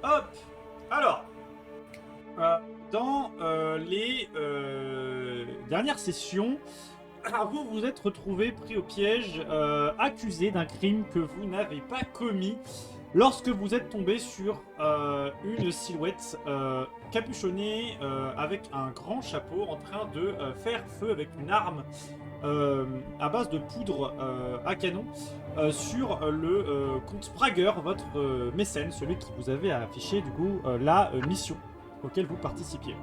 Hop. Alors, dans les dernières sessions, vous vous êtes retrouvé pris au piège, accusé d'un crime que vous n'avez pas commis, lorsque vous êtes tombé sur une silhouette capuchonnée avec un grand chapeau en train de faire feu avec une arme à base de poudre à canon sur le comte Prager, votre mécène, celui qui vous avait affiché du coup la mission auquel vous participiez.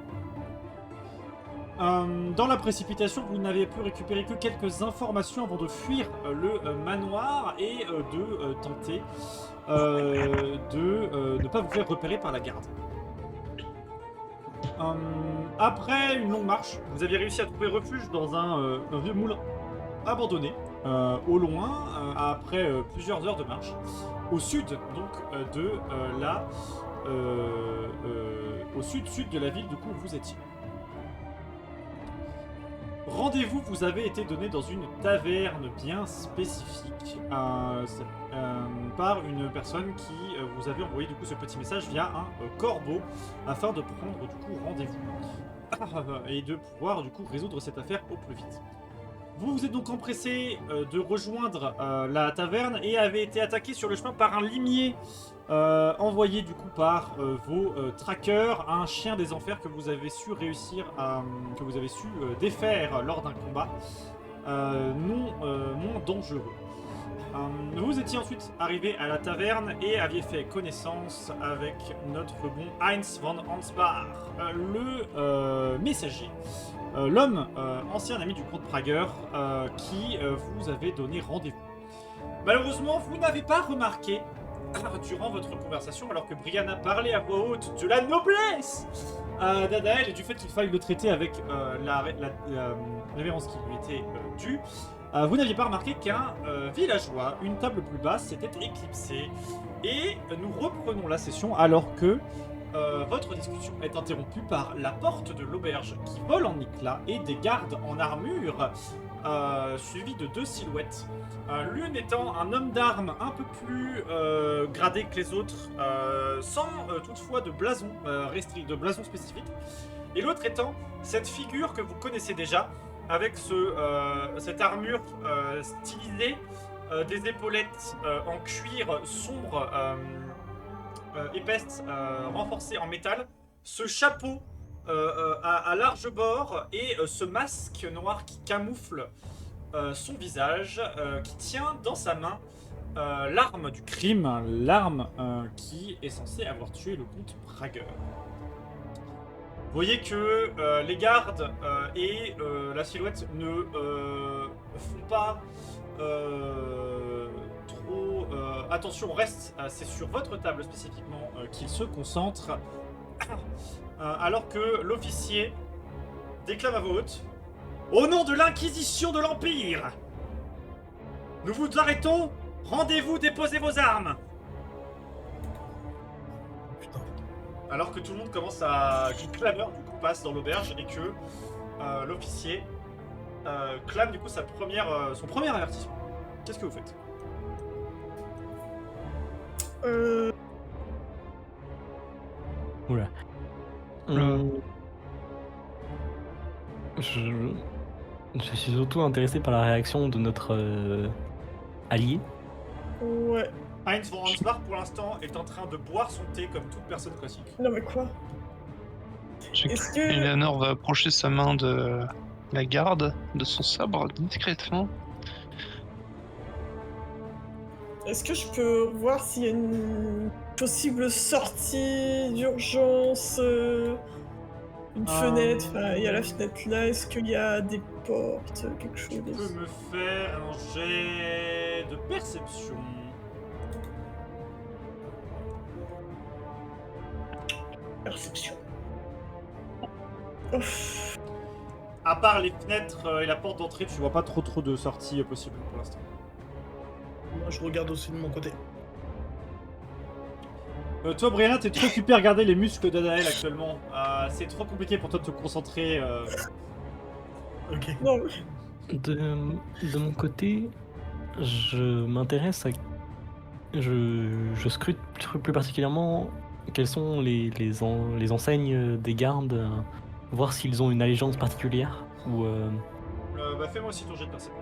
Dans la précipitation, vous n'avez pu récupérer que quelques informations avant de fuir le manoir et de tenter de ne pas vous faire repérer par la garde. Après une longue marche, vous avez réussi à trouver refuge dans un vieux moulin abandonné, au loin, après plusieurs heures de marche, au sud donc de la au sud de la ville du coup où vous étiez. Rendez-vous vous avez été donné dans une taverne bien spécifique par une personne qui vous avait envoyé du coup ce petit message via un corbeau afin de prendre du coup rendez-vous et de pouvoir du coup résoudre cette affaire au plus vite. Vous vous êtes donc empressé de rejoindre la taverne et avez été attaqué sur le chemin par un limier envoyé du coup par vos trackers, un chien des enfers que vous avez su défaire lors d'un combat moins dangereux. Vous étiez ensuite arrivé à la taverne et aviez fait connaissance avec notre bon Heinz von Ansbach, le messager. L'homme ancien ami du comte Prager qui vous avait donné rendez-vous. Malheureusement, vous n'avez pas remarqué durant votre conversation, alors que Brianna parlait à voix haute de la noblesse d'Adael et du fait qu'il faille le traiter avec la révérence qui lui était due, vous n'aviez pas remarqué qu'un villageois, une table plus basse, s'était éclipsé. Et nous reprenons la session alors que votre discussion est interrompue par la porte de l'auberge qui vole en éclats et des gardes en armure suivis de deux silhouettes. L'une étant un homme d'armes un peu plus gradé que les autres, sans toutefois de blason de blason spécifique, et l'autre étant cette figure que vous connaissez déjà, avec cette armure stylisée, des épaulettes en cuir sombre, épaisse, renforcée en métal, ce chapeau à large bord et ce masque noir qui camoufle son visage, qui tient dans sa main l'arme du crime, l'arme qui est censée avoir tué le comte Prager. Vous voyez que les gardes et la silhouette ne font pas trop attention, reste c'est sur votre table spécifiquement qu'ils se concentrent, alors que l'officier déclame à voix haute: au nom de l'Inquisition de l'Empire, nous vous arrêtons, rendez-vous, déposez vos armes. Putain. Alors que tout le monde commence à... qu'une clameur du coup passe dans l'auberge et que l'officier clame du coup son premier avertissement. Qu'est-ce que vous faites? Oula. Je suis surtout intéressé par la réaction de notre allié. Ouais. Heinz von Ansbach pour l'instant est en train de boire son thé comme toute personne classique. Non mais quoi? Est-ce que... Eleanor va approcher sa main de la garde, de son sabre, discrètement. Est-ce que je peux voir s'il y a une possible sortie d'urgence, une fenêtre, enfin il y a la fenêtre là, est-ce qu'il y a des portes, quelque chose? Tu peux me faire un jet de perception. Perception. Ouf. À part les fenêtres et la porte d'entrée, tu vois pas trop de sorties possibles pour l'instant. Moi, je regarde aussi de mon côté. Toi, Brianna, t'es trop occupé à regarder les muscles d'Adael actuellement. C'est trop compliqué pour toi de te concentrer. Ok. Non. De mon côté, je m'intéresse à... Je scrute plus particulièrement quelles sont les enseignes des gardes, voir s'ils ont une allégeance particulière ou Fais-moi aussi ton jet de perception.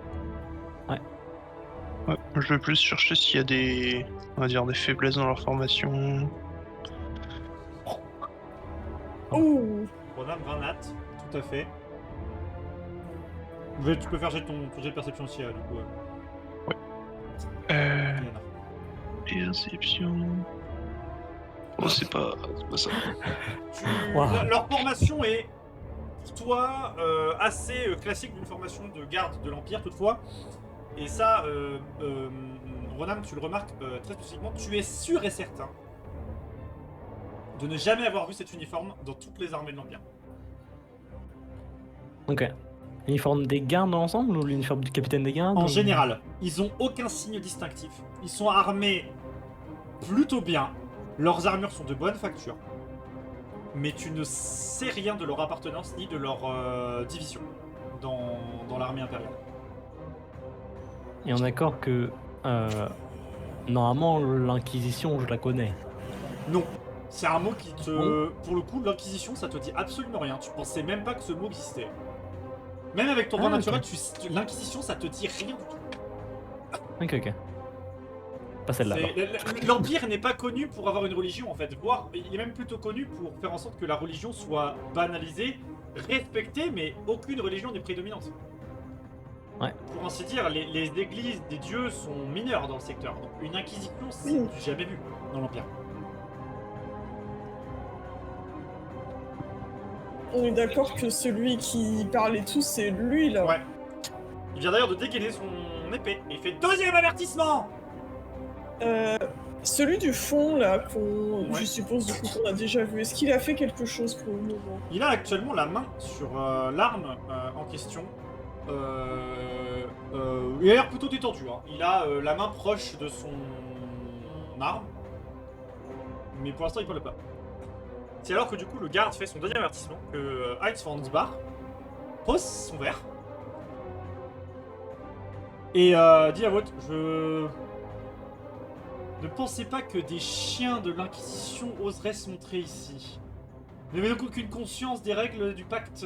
Ouais, je vais plus chercher s'il y a des, on va dire, des faiblesses dans leur formation. Ouh. Ronan, 20 nat, tout à fait. Tu peux faire ton jet de perception aussi, du coup. Yana. Perception. Oh, c'est pas ça. Wow. Leur formation est, pour toi, assez classique d'une formation de garde de l'Empire, toutefois. Et ça, Ronan, tu le remarques très spécifiquement, tu es sûr et certain de ne jamais avoir vu cet uniforme dans toutes les armées de l'Empire. Ok. L'uniforme des gardes dans l'ensemble ou l'uniforme du capitaine des gardes En ou- général, ils ont aucun signe distinctif. Ils sont armés plutôt bien. Leurs armures sont de bonne facture. Mais tu ne sais rien de leur appartenance ni de leur division dans l'armée impériale. Et on est d'accord que normalement l'Inquisition je la connais. Non. C'est un mot qui te... Pour le coup, l'Inquisition, ça te dit absolument rien. Tu pensais même pas que ce mot existait. Même avec ton droit naturel, l'Inquisition, ça te dit rien du tout. Ok. Pas celle-là. alors. L'Empire n'est pas connu pour avoir une religion, en fait. Voire, il est même plutôt connu pour faire en sorte que la religion soit banalisée, respectée, mais aucune religion n'est prédominante. Ouais. Pour ainsi dire, les églises des dieux sont mineures dans le secteur. Donc une inquisition, c'est Oui. jamais vu dans l'Empire. On est d'accord que celui qui parlait tout, c'est lui là. Ouais. Il vient d'ailleurs de dégainer son épée. Et il fait deuxième avertissement. Celui du fond là, qu'on, Ouais. je suppose du coup qu'on a déjà vu, est-ce qu'il a fait quelque chose pour le moment? Il a actuellement la main sur l'arme en question. Il a l'air plutôt détendu. Hein. Il a la main proche de son arme. Mais pour l'instant, il ne parle pas. C'est alors que du coup, le garde fait son deuxième avertissement que Heinz von Ansbach pose son verre. Et dit à voix, je ne pensais pas que des chiens de l'Inquisition oseraient se montrer ici. Vous n'avez donc aucune conscience des règles du pacte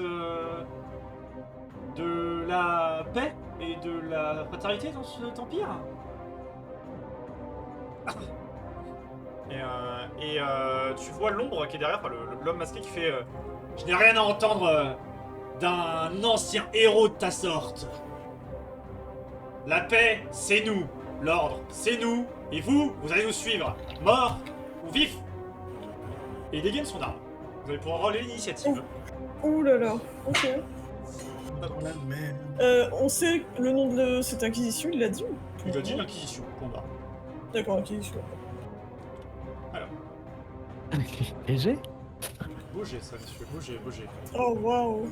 de la paix et de la fraternité dans cet empire? Et tu vois l'ombre qui est derrière, enfin, l'homme masqué qui fait je n'ai rien à entendre d'un ancien héros de ta sorte. La paix, c'est nous. L'ordre, c'est nous. Et vous allez nous suivre. Mort ou vif. Et il dégaine son arme. Vous allez pouvoir relever l'initiative. Ouh là là, ok. Dans la merde. On sait le nom de cette inquisition, il l'a dit ou? Il a dit l'inquisition, combat. D'accord, inquisition. Léger. Bougez ça, monsieur, bougez. Oh waouh.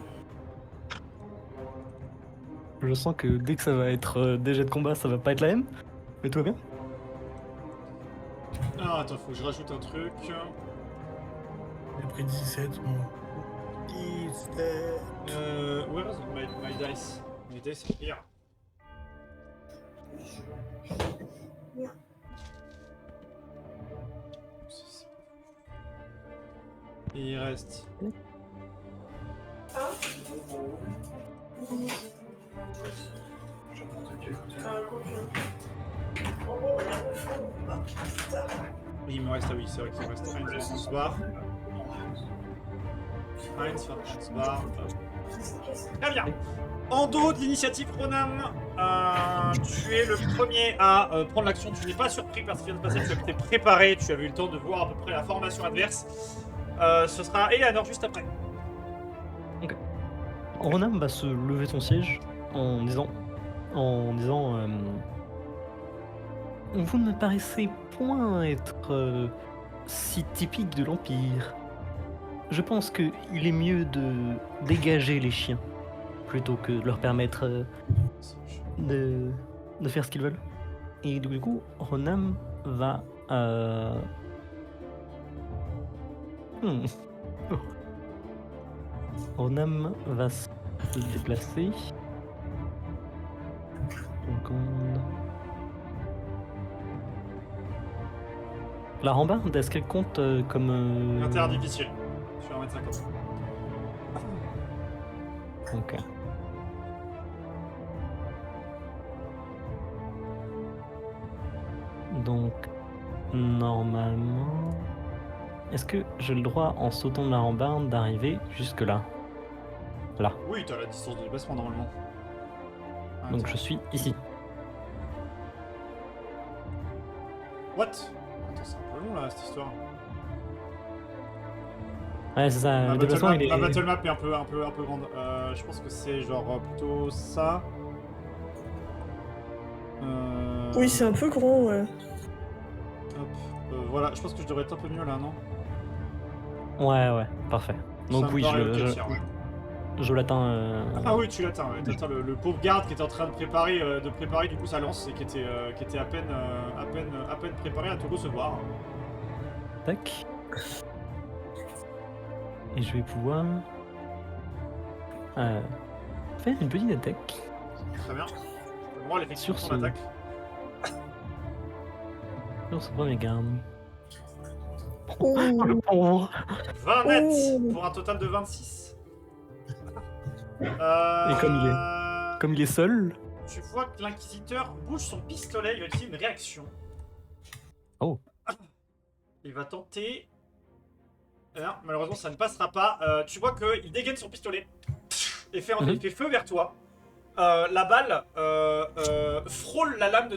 Je sens que dès que ça va être des jets de combat, ça va pas être la même. Mais tout va bien. Ah, attends, faut que je rajoute un truc. J'ai pris 17, moi. 17. Where is my dice? My dice are here. Et il reste. Il me reste, ah oui, c'est vrai qu'il me reste Heinz von Ansbach. Heinz von Ansbach. Très bien. En dos de l'initiative Ronan, tu es le premier à prendre l'action. Tu n'es pas surpris par ce qui vient de passer, tu as été préparé, tu avais eu le temps de voir à peu près la formation adverse. Ce sera Eleanor juste après. Ronan va se lever de son siège en disant vous ne me paraissez point être si typique de l'Empire. Je pense qu'il est mieux de dégager les chiens plutôt que de leur permettre de faire ce qu'ils veulent. Et du coup, Ronan va Ronan va se déplacer. La rambarde, est-ce qu'elle compte comme... Intérêt difficile. Je vais en mettre 50. Ok. Donc, normalement... Est-ce que j'ai le droit, en sautant de la rambarde, d'arriver jusque là? Là. Oui, t'as la distance de déplacement normalement. Donc Attends. je suis ici. What? Attends, c'est un peu long là cette histoire. Ouais, c'est ça. Ma Le battle, déplacement, map, il est... ma battle map est un peu grande. Je pense que c'est genre plutôt ça. Oui, c'est un peu grand, ouais. Hop. Voilà, je pense que je devrais être un peu mieux là, non? Ouais, parfait. Donc Ça me oui, paraît ok, tiens, ouais. je l'atteins. Ah oui, tu l'atteins, ouais. T'atteins le pauvre garde qui était en train de préparer du coup sa lance et qui était à peine préparé à te recevoir. Tac. Et je vais pouvoir faire une petite attaque. Très bien. Je peux voir l'effectif de Sur ton ce- attaque. Sur ce premier garde. Oh. Le pauvre. 20 net Oh. pour un total de 26. Et comme il est seul. Tu vois que l'inquisiteur bouge son pistolet, il va utiliser une réaction. Oh. Il va tenter. Non, malheureusement ça ne passera pas. Tu vois qu'il dégaine son pistolet et fait feu vers toi. La balle frôle la lame de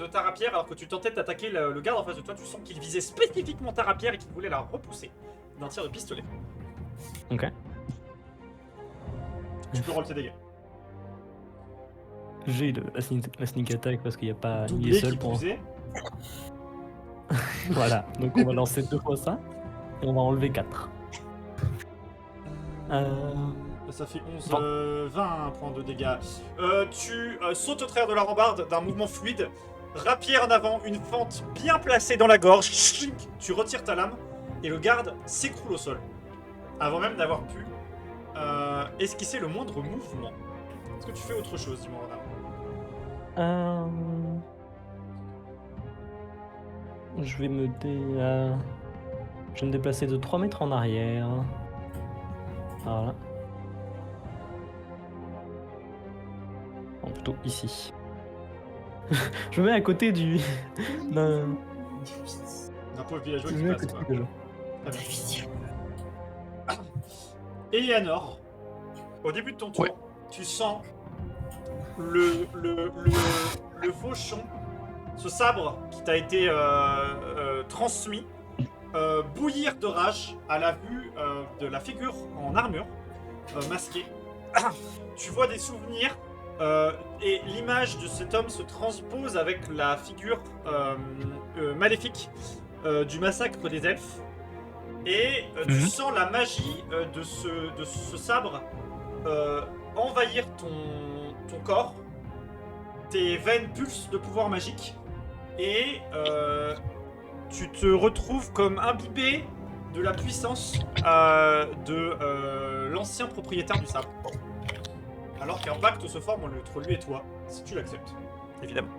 ta rapière alors que tu tentais d'attaquer le garde en face de toi. Tu sens qu'il visait spécifiquement ta rapière et qu'il voulait la repousser d'un tir de pistolet. Ok. Tu peux roller tes dégâts. J'ai la sneak attack parce qu'il n'y a pas... Il Doublé est seul qui pour... plus est. Voilà. Donc on va lancer 2 fois ça. Et on va enlever 4. Ça fait 20 points de dégâts. Tu sautes au travers de la rambarde d'un mouvement fluide. Rapière en avant, une fente bien placée dans la gorge. Tu retires ta lame et le garde s'écroule au sol. Avant même d'avoir pu esquisser le moindre mouvement. Est-ce que tu fais autre chose, dis-moi, Renard? Je vais me je vais me déplacer de 3 mètres en arrière. Voilà. Non, plutôt ici. Je me mets à côté d'un Un pauvre villageois je qui me mets à passe, côté quoi. du jeu. Très bien. Eleanor, au début de ton tour, Ouais. tu sens le fauchon, ce sabre qui t'a été transmis, bouillir de rage à la vue de la figure en armure, masquée. Tu vois des souvenirs et l'image de cet homme se transpose avec la figure maléfique du massacre des elfes. Et tu sens la magie de ce sabre envahir ton corps. Tes veines pulsent de pouvoir magique. Et tu te retrouves comme imbibé de la puissance de l'ancien propriétaire du sabre. Alors qu'un pacte se forme entre lui et toi, si tu l'acceptes, évidemment.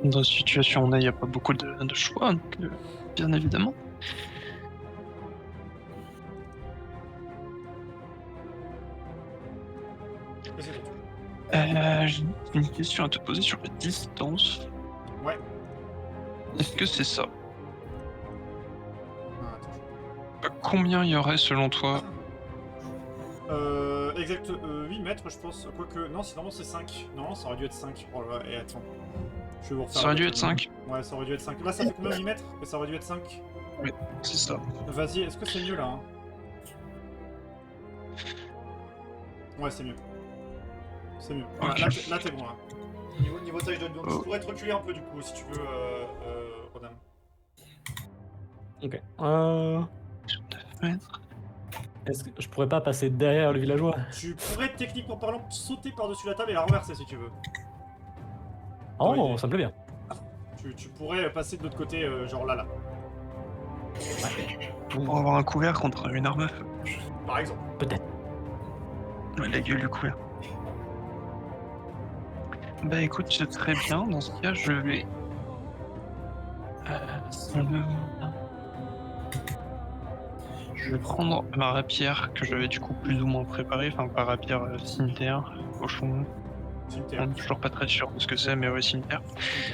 Dans la situation où on est, il n'y a pas beaucoup de choix, donc bien évidemment. J'ai une question à te poser sur la distance. Ouais. Est-ce que c'est ça? Ah, attends. Combien il y aurait selon toi? Exact, 8 mètres, je pense. Quoique, non, normalement c'est 5. Non, ça aurait dû être 5. Oh là là, et attends. Je vais vous refaire. Ça aurait dû être 5? Ouais, ça aurait dû être 5. Là, ça fait combien 8 mètres? Et ça aurait dû être 5. C'est ça. Vas-y, est-ce que c'est mieux là hein? Ouais, c'est mieux. C'est mieux. Voilà, Ok. là, t'es bon là. Niveau taille de donc, tu pourrais te reculer un peu du coup si tu veux, Rodam. Ok. 9 mètres. Est-ce que je pourrais pas passer derrière le villageois? Tu pourrais techniquement parlant sauter par-dessus la table et la renverser si tu veux. Oh, Oui. ça me plaît bien. Tu pourrais passer de l'autre côté, genre là. Pour avoir un couvert contre une arme à feu. Par exemple. Peut-être. Ouais, la gueule du couvert. Bah écoute, c'est très bien. Dans ce cas, je vais Je vais prendre ma rapière que j'avais du coup plus ou moins préparée, enfin pas rapière cimetière, cochon. Cimetière. On n'est toujours pas très sûr de ce que c'est, mais ouais, cimetière.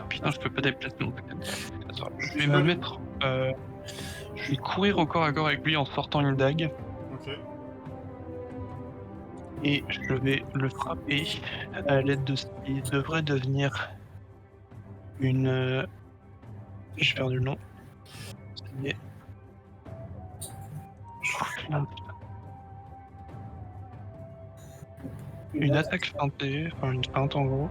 Putain, je peux pas déplacer mon Pokémon. Attends, je vais me mettre. Je vais courir au corps à corps avec lui en sortant une dague. Ok. Et je vais le frapper à l'aide de ce qui devrait devenir une. J'ai perdu le nom. Ça y est. Une attaque feintée, enfin une feinte en gros.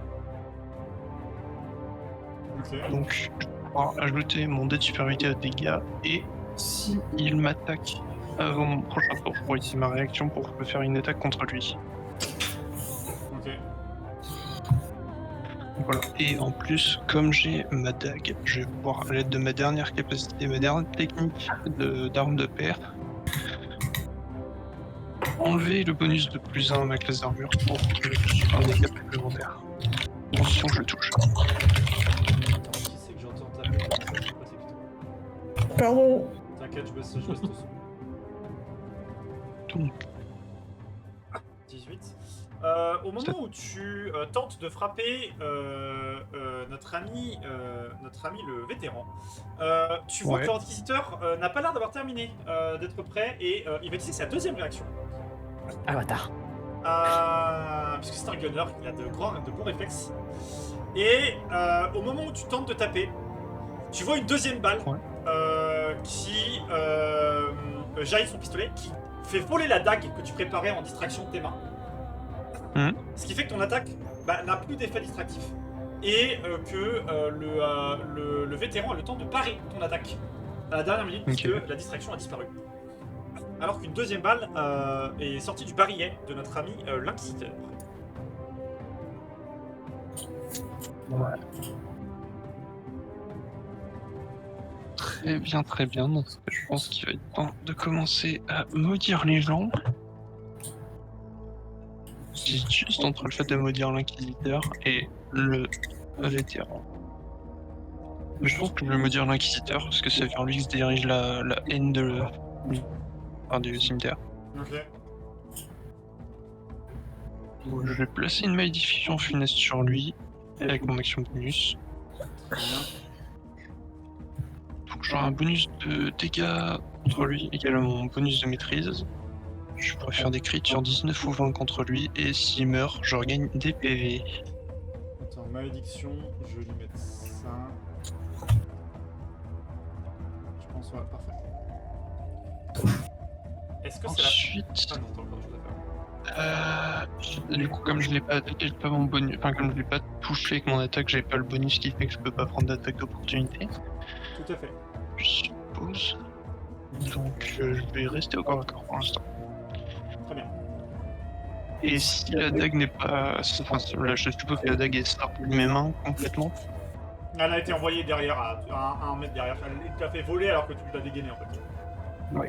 Ok. Donc je vais pouvoir ajouter mon dé de supériorité à dégâts et si il m'attaque avant mon prochain tour, je pourrais utiliser ma réaction pour faire une attaque contre lui. Ok. Voilà. Et en plus, comme j'ai ma dague, je vais pouvoir, à l'aide de ma dernière capacité, ma dernière technique d'arme de pair, enlever le bonus de +1 à ma classe d'armure pour un dégât supplémentaire. Attention, je touche. Qui c'est que j'entends taper? Je sais pas, c'est plutôt. Pardon. T'inquiète, je baisse tout son. Donc, 18. Au moment où tu tentes de frapper notre ami le vétéran, tu vois Ouais. que l'inquisiteur n'a pas l'air d'avoir terminé d'être prêt et il va utiliser sa deuxième réaction. Ah, bâtard. Puisque c'est un gunner, il a de bons réflexes. Et au moment où tu tentes de taper, tu vois une deuxième balle Ouais. qui jaillit son pistolet, qui fait voler la dague que tu préparais en distraction de tes mains. Ce qui fait que ton attaque n'a plus d'effet distractif. Et que le vétéran a le temps de parer ton attaque à la dernière minute, puisque la distraction a disparu. Alors qu'une deuxième balle est sortie du barillet de notre ami l'inquisiteur. ouais. Très bien. Donc je pense qu'il va être temps de commencer à maudire les gens. J'hésite juste entre le fait de maudire l'inquisiteur et le vétéran. Mais je pense que je vais maudire l'inquisiteur parce que c'est vers lui que se dirige la haine du cimetière. Ok. Donc, je vais placer une malédiction funeste sur lui avec mon action bonus. Très bien. Donc j'aurai un bonus de dégâts contre lui égal à mon bonus de maîtrise. Je pourrais faire des crits sur 19 ou 20 contre lui et s'il meurt, je regagne des PV. Attends, malédiction, je vais lui mettre ça. Je pense, ouais, parfait. Est-ce que c'est Ensuite, la... Ah non, t'as encore autre chose à faire. du coup comme je l'ai pas attaqué, j'ai pas mon bonus, enfin comme je l'ai pas touché avec mon attaque, j'ai pas le bonus qui fait que je peux pas prendre d'attaque d'opportunité. Tout à fait. Je suppose. Donc je vais rester au corps à corps pour l'instant. Très bien. Et si la dague n'est pas... Enfin, là, je suppose que la dague est sortie de mes mains complètement. Elle a été envoyée derrière, à 1 mètre derrière. Elle t'a fait voler alors que tu l'as dégainé en fait. Oui.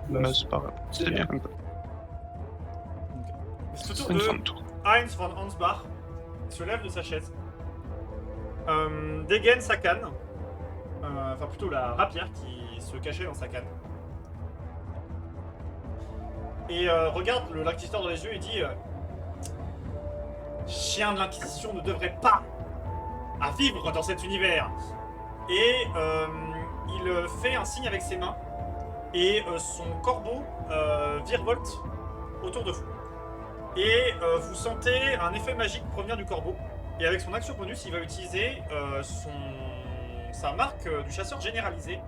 Bah, c'est pas grave. C'est bien comme ça. C'est C'est au une tour fin de de tour. Heinz von Hansbach. Il se lève de sa chaise. Dégaine sa canne. Enfin plutôt la rapière qui se cachait dans sa canne. Et regarde l'inquisiteur dans les yeux et dit chien de l'inquisition ne devrait pas à vivre dans cet univers. Et il fait un signe avec ses mains et son corbeau virevolte autour de vous. Et vous sentez un effet magique provenir du corbeau. Et avec son action bonus, il va utiliser sa marque du chasseur généralisé.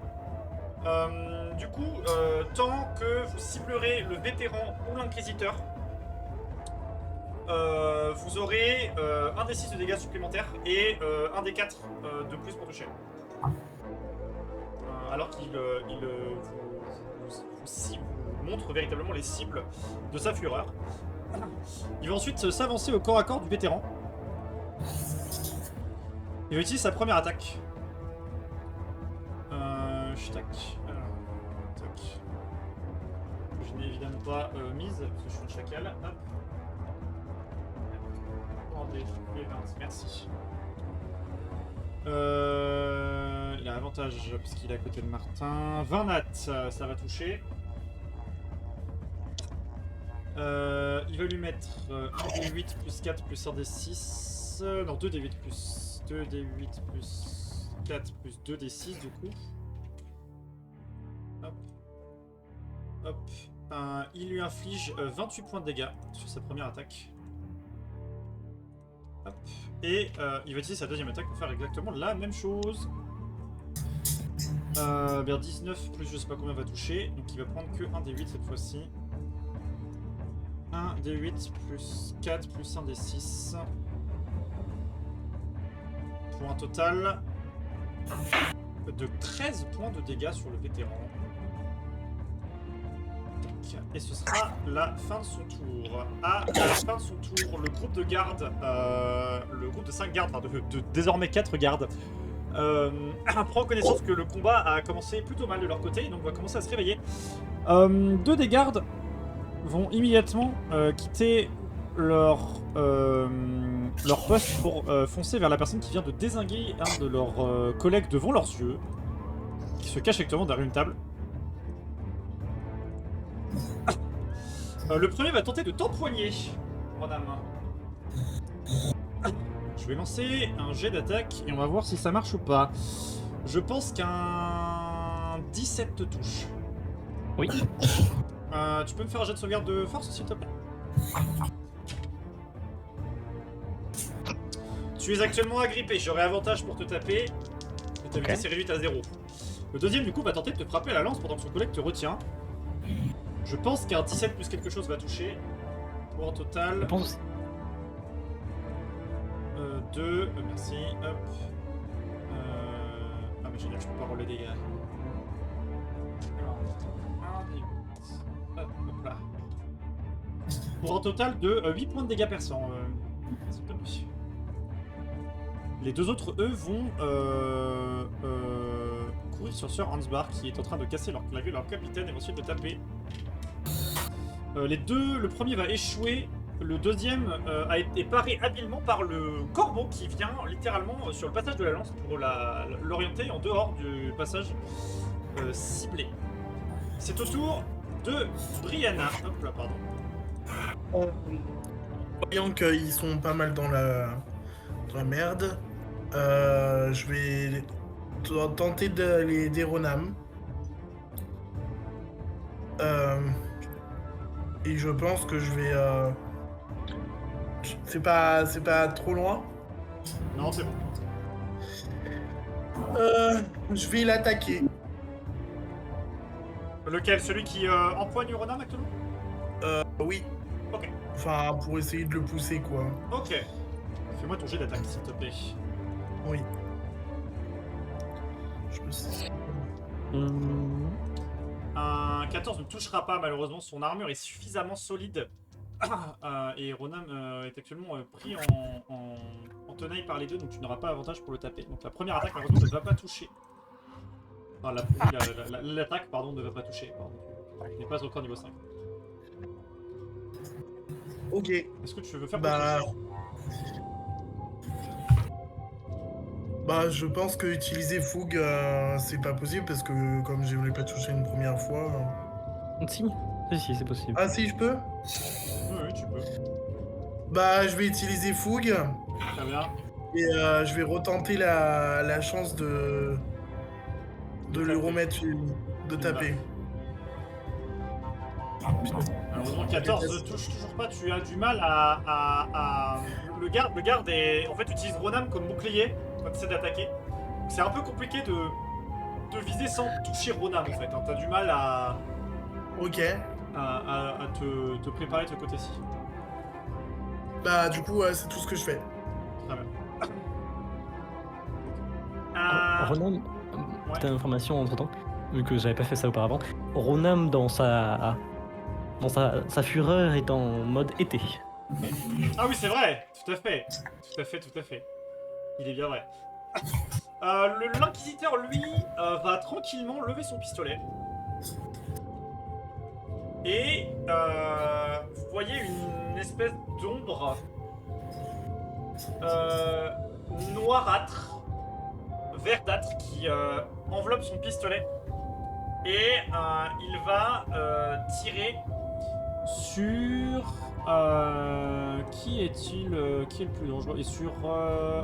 Du coup, tant que vous ciblerez le vétéran ou l'inquisiteur, vous aurez un des 6 de dégâts supplémentaires et un des 4 de plus pour toucher. Alors qu'il vous montre véritablement les cibles de sa fureur. Il va ensuite s'avancer au corps à corps du vétéran. Il va utiliser sa première attaque. Tac. Alors, tac. Je n'ai évidemment pas mise, parce que je suis un chacal. Hop. Attendez, les 20, merci. il a avantage puisqu'il est à côté de Martin. 20 nat, ça va toucher. Il va lui mettre 1d8 plus 4 plus 1d6. Non, 2d8 plus 2d8 plus 4 plus 2d6 du coup. Hop. Hop. Il lui inflige 28 points de dégâts sur sa première attaque. Hop. Et il va utiliser sa deuxième attaque pour faire exactement la même chose. Bien 19 plus je sais pas combien va toucher. Donc il va prendre que 1d8 cette fois-ci. 1d8 plus 4 plus 1d6. Pour un total de 13 points de dégâts sur le vétéran. Et ce sera la fin de son tour. À la fin de son tour, le groupe de gardes, le groupe de 5 gardes, enfin de désormais 4 gardes, prend connaissance que le combat a commencé plutôt mal de leur côté, donc va commencer à se réveiller. 2 des gardes vont immédiatement quitter leur poste pour foncer vers la personne qui vient de dézinguer un de leurs collègues devant leurs yeux, qui se cache actuellement derrière une table. Le premier va tenter de t'empoigner, Ronam. Je vais lancer un jet d'attaque et on va voir si ça marche ou pas. Je pense qu'un 17 te touche. Oui. Tu peux me faire un jet de sauvegarde de force, s'il te plaît? Tu es actuellement agrippé, j'aurai avantage pour te taper. Et ta vitesse est réduite à 0. Le deuxième, du coup, va tenter de te frapper à la lance pendant que son collègue te retient. Je pense qu'un 17 plus quelque chose va toucher. Pour un total. Je pense. 2. Merci. Hop. Ah, mais génial, je peux pas rouler les dégâts. Alors, 1 et 8. Hop là. Pour un total de 8 points de dégâts perçants. C'est pas possible. Les deux autres, eux, vont courir sur Sir Hansbar qui est en train de casser la gueule à leur capitaine et vont essayer de le taper. Les deux, le premier va échouer, le deuxième a été paré habilement par le corbeau qui vient littéralement sur le passage de la lance pour l'orienter en dehors du passage ciblé. C'est au tour de Brianna. Hop là, pardon. Voyant qu'ils sont pas mal dans la merde, je vais tenter d'aider Ronam. Et je pense que je vais... C'est pas trop loin. Non, c'est bon. Je vais l'attaquer. Lequel? Celui qui empoigne Ronam actuellement? Oui. Ok. Enfin, pour essayer de le pousser, quoi. Ok. Fais-moi ton jet d'attaque, s'il te plaît. Oui. Je me sais. Un 14 ne touchera pas, malheureusement. Son armure est suffisamment solide. Et Ronam est actuellement pris en tenaille par les deux, donc tu n'auras pas avantage pour le taper. Donc la première attaque, malheureusement, ne va pas toucher. Enfin, l'attaque, pardon, ne va pas toucher. Tu n'es pas encore niveau 5. Ok. Est-ce que tu veux faire Bah... Bah, je pense que utiliser fougue, c'est pas possible parce que comme je voulais pas toucher une première fois. Si, c'est possible. Ah si, je peux? Oui, tu peux. Bah, je vais utiliser fougue Très bien. et je vais retenter la chance de lui remettre de taper. Malheureusement, 14 ne touche toujours pas. Tu as du mal à... Le garde est... En fait, utilise Ronam comme bouclier quand tu essaies d'attaquer. C'est un peu compliqué de viser sans toucher Ronam, en fait. Hein. T'as du mal à... Ok. à te préparer de ce côté-ci. Bah, du coup, c'est tout ce que je fais. Très bien. Ronam, petite information entre temps, vu que j'avais pas fait ça auparavant. Ronam, dans sa fureur, est en mode été. Ah oui, c'est vrai. Tout à fait. Tout à fait. Il est bien vrai. L'inquisiteur, lui, va tranquillement lever son pistolet. Et vous voyez une espèce d'ombre noirâtre verdâtre qui enveloppe son pistolet et il va tirer sur qui est-il qui est le plus dangereux et sur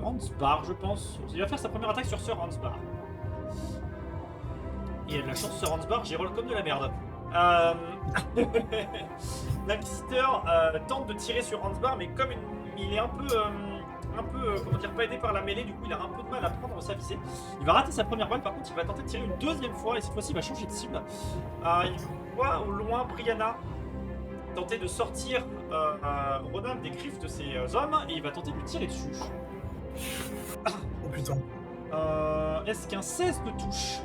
Ansbar, je pense. Il va faire sa première attaque sur Sir Ansbar. Et il a de la chance, Sir Ansbar, j'y roll comme de la merde. L'inquisiteur tente de tirer sur Ansbar, mais comme il est un peu comment dire, pas aidé par la mêlée, du coup il a un peu de mal à prendre sa visée. Il va rater sa première balle, par contre il va tenter de tirer une deuxième fois et cette fois-ci il va changer de cible. Il voit au loin Brianna tenter de sortir Ronan des griffes de ses hommes et il va tenter de lui tirer dessus. Oh putain. Est-ce qu'un 16 te touche?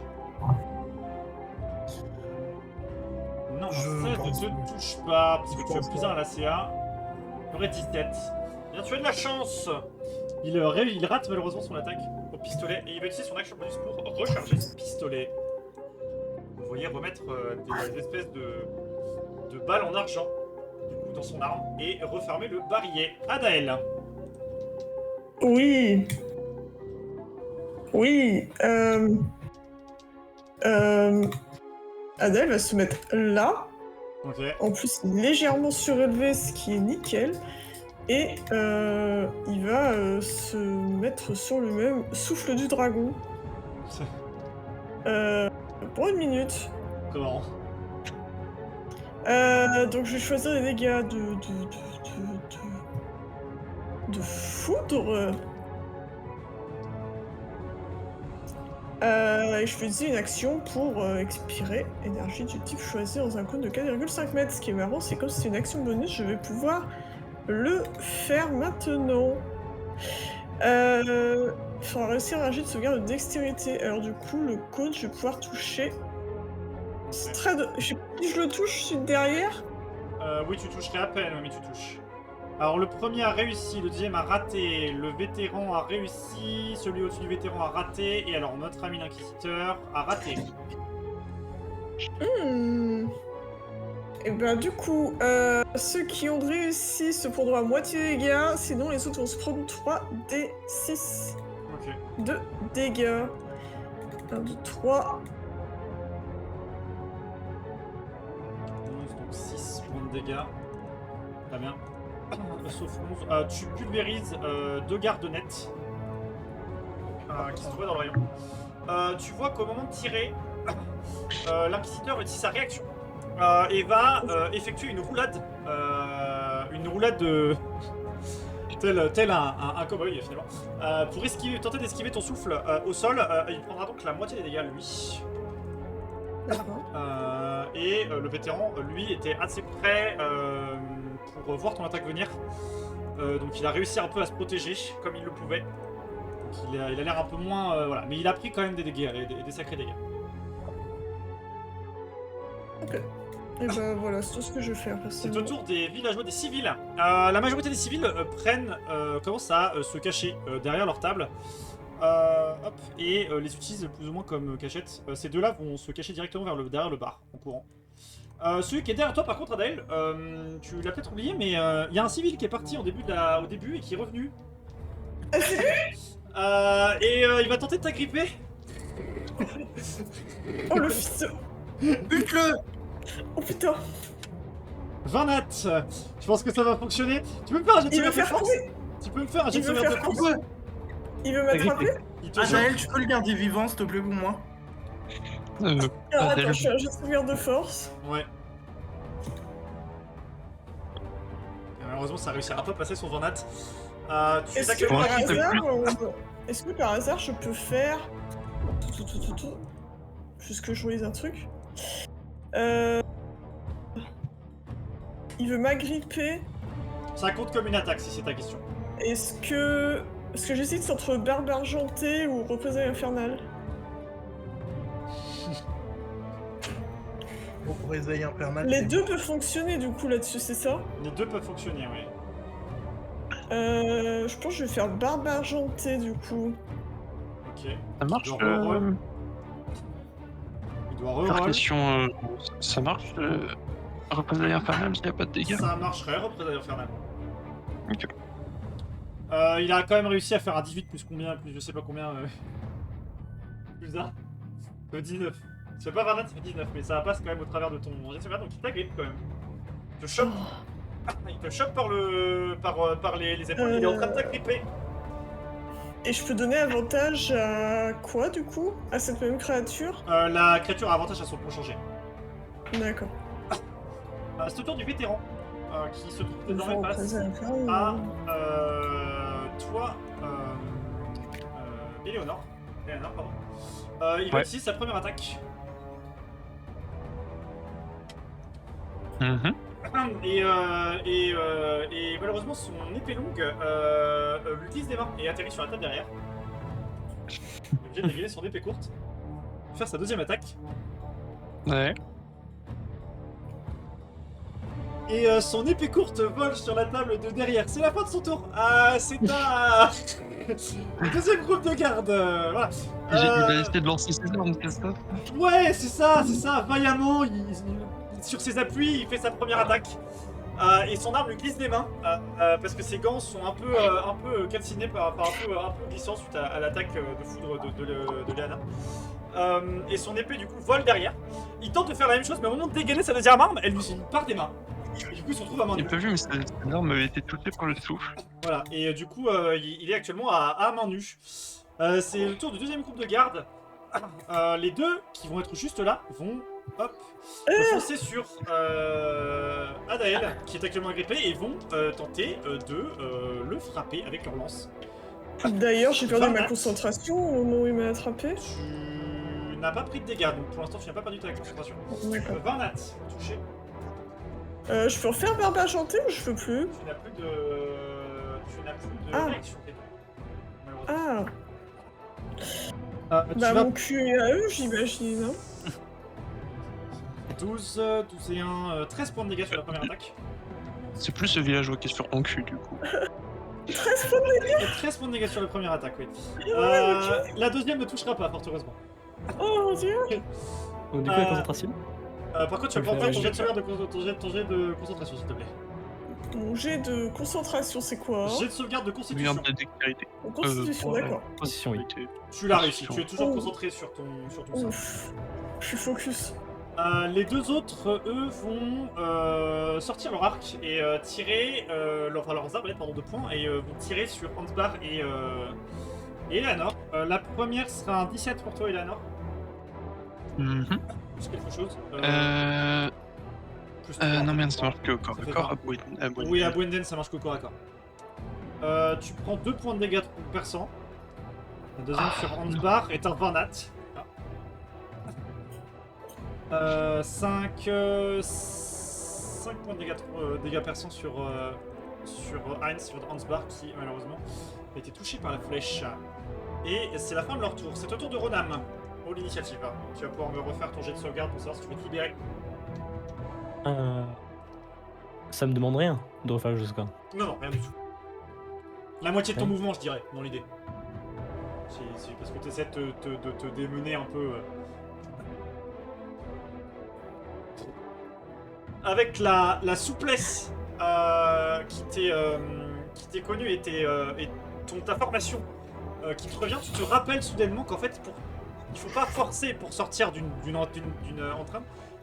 Non, un 16 ne te touche pas parce que tu as plus 1 à la CA. Il aurait 17. Bien, tu as de la chance. Il rate malheureusement son attaque au pistolet et il va utiliser son action bonus pour recharger son pistolet. Vous voyez remettre des espèces de balles en argent du coup, dans son arme et refermer le barillet. Adael. Oui. Oui. Adèle va se mettre là. Ok. En plus, légèrement surélevé, ce qui est nickel. Et il va se mettre sur le même souffle du dragon. Pour 1 minute. Comment? Donc je vais choisir des dégâts de foudre. Et je vais utiliser une action pour expirer énergie du type choisi dans un cône de 4,5 mètres. Ce qui est marrant, c'est comme c'est une action bonus, je vais pouvoir le faire maintenant. Il faudra réussir un jet de sauvegarde de dextérité. Alors du coup, le cône, je vais pouvoir toucher. C'est très de... Je sais pas si je le touche, je suis derrière. Oui, tu toucherais à peine, mais tu touches. Alors le premier a réussi, le deuxième a raté, le vétéran a réussi, celui au-dessus du vétéran a raté, et alors notre ami l'inquisiteur a raté. Et ben du coup, ceux qui ont réussi se prendront à moitié des dégâts, sinon les autres vont se prendre 3d6 Ok. de dégâts. 1, 2, 3. 11, donc 6 points de dégâts. Très bien. Sauf 11. Tu pulvérises 2 gardes-nettes qui se trouvaient dans le rayon. Tu vois qu'au moment de tirer, l'inquisiteur utilise sa réaction et va effectuer une roulade de... tel un cow-boy finalement, pour tenter d'esquiver ton souffle au sol. Il prendra donc la moitié des dégâts lui. Et le vétéran, lui, était assez près pour voir ton attaque venir. Donc il a réussi un peu à se protéger comme il le pouvait. Donc il a l'air un peu moins... voilà. Mais il a pris quand même des dégâts, des sacrés dégâts. Ok. Et ben voilà, c'est tout ce que je vais faire. C'est au tour des villageois, des civils. La majorité des civils commencent à se cacher derrière leur table. Hop, et les utilisent plus ou moins comme cachette. Ces deux-là vont se cacher directement derrière le bar, en courant. Celui qui est derrière toi, par contre, Adael, tu l'as peut-être oublié, mais il y a un civil qui est parti au début et qui est revenu. Et il va tenter de t'agripper. Oh le fils de... Bute-le! Oh putain! 20 nat. Je pense que ça va fonctionner. Tu peux me faire un jet de Il veut sauvegarde de faire force? tomber. Tu peux me faire un jet de Il veut sauvegarde de faire force? Il veut m'attraper? Il te Adael, tu peux le garder vivant, s'il te plaît, pour moi? Alors Adèle, attends, je fais un jet de sauvegarde de force. Ouais. Et malheureusement, ça réussira pas à passer son 20 nat. Tu Est-ce attaques que, Ouais, par s'il te plaît. hasard, est-ce que par hasard je peux faire... Juste que je relise un truc. Il veut m'agripper. Ça compte comme une attaque si c'est ta question. Est-ce que j'hésite entre Barbe Argentée ou Représailles Infernale? Représailles infernale. Les deux peuvent fonctionner du coup là-dessus, c'est ça? Les deux peuvent fonctionner, oui. Je pense que je vais faire Barbe Argentée du coup. Ok. Ça marche Il doit reroll. Il doit Par reroll. question, ça marche Représailles infernale s'il n'y a pas de dégâts? Ça marcherait, représailles infernale. Ok. Il a quand même réussi à faire un 18 plus combien, plus je sais pas combien. Plus 1. Ça fait 19. Tu fais pas 29, ça fait 19, mais ça passe quand même au travers de ton jet de sauvegarde, donc il t'agrippe quand même. Il te chope. Il te chope par les épaules, il est en train de t'agripper. Et je peux donner avantage à quoi du coup? À cette même créature? La créature a avantage à son prochain jet. D'accord. C'est au tour du vétéran qui se trouve désormais Bon, face après, à toi, Éléonore. Éléonore, pardon. Il va Ouais. utiliser sa première attaque. Mhm. Et malheureusement, son épée longue lui glisse des mains et atterrit sur la table derrière. Il est obligé de dégainer son épée courte. Faire sa deuxième attaque. Ouais. Et son épée courte vole sur la table de derrière. C'est la fin de son tour. C'est un deuxième groupe de garde. Voilà. Il a essayé de lancer ses armes, c'est ça? Ouais, c'est ça. Vaillamment, sur ses appuis, il fait sa première attaque. Et son arme lui glisse des mains parce que ses gants sont un peu calcinés, un peu glissants suite à l'attaque de foudre de Léana. Et son épée du coup vole derrière. Il tente de faire la même chose, mais au moment de dégainer sa deuxième arme, elle lui part des mains. Et du coup, il se retrouve à main J'ai nue. pas vu, mais cette arme avait été touchée par le souffle. Voilà, et du coup, il est actuellement à main nue. C'est le tour du deuxième groupe de garde. Les deux qui vont être juste là vont foncer sur Adael, qui est actuellement agrippé, et vont tenter de le frapper avec leur lance. D'ailleurs, j'ai perdu ma 24. concentration au moment où il m'a attrapé. Tu n'as pas pris de dégâts, donc pour l'instant, tu n'as pas perdu ta concentration. D'accord. 20 nat, touché. Je peux refaire verbe à chanter ou je peux plus? Tu n'as plus de. Ah. réaction, t'es malheureusement. Ah, Tu bah vas mon cul est à eux, j'imagine. Hein. 12 et 1, 13 points de dégâts sur la première attaque. C'est plus ce villageois qui est sur ton cul, du coup. 13 fois de Et 13 points de dégâts sur la première attaque, oui. Ouais, La deuxième ne touchera pas, fort heureusement. Oh mon dieu! Donc, du coup, la concentration. Par contre, tu vas pouvoir faire ton jet de sauvegarde ton jet de concentration, s'il te plaît. Mon jet de concentration, c'est quoi? Jet de sauvegarde de constitution. Merde de dextérité. Constitution, d'accord. Position, oui. Tu l'as réussi, tu es toujours Oh. concentré sur ton sort. Ouf. Je suis focus. Les deux autres, eux, vont sortir leur arc et tirer leurs arbalètes de poing et vont tirer sur Ansbar et Eleanor. La première sera un 17 pour toi, Eleanor. Mhm. Plus quelque chose. Plus Non, merde, ça marche que au corps Ça à fait corps. vingt. Oui, à Gwenden, ça marche qu'au corps à corps. Tu prends 2 points de dégâts perçants. La deuxième sur Ansbar est un 20 nat. 5 points de dégâts perçants sur Heinz, sur Ansbar, qui malheureusement a été touché par la flèche. Et c'est la fin de leur tour. C'est au tour de Ronam. Pour l'initiative. Tu vas pouvoir me refaire ton jet de sauvegarde pour savoir si tu veux te libérer. Ça me demande rien de refaire le score. Non, rien du tout. La moitié de ton Ouais. mouvement, je dirais, dans l'idée. C'est parce que tu essaies de te démener un peu. Avec la souplesse qui t'est connue et ta formation qui te revient, tu te rappelles soudainement qu'en fait, il faut pas forcer pour sortir d'une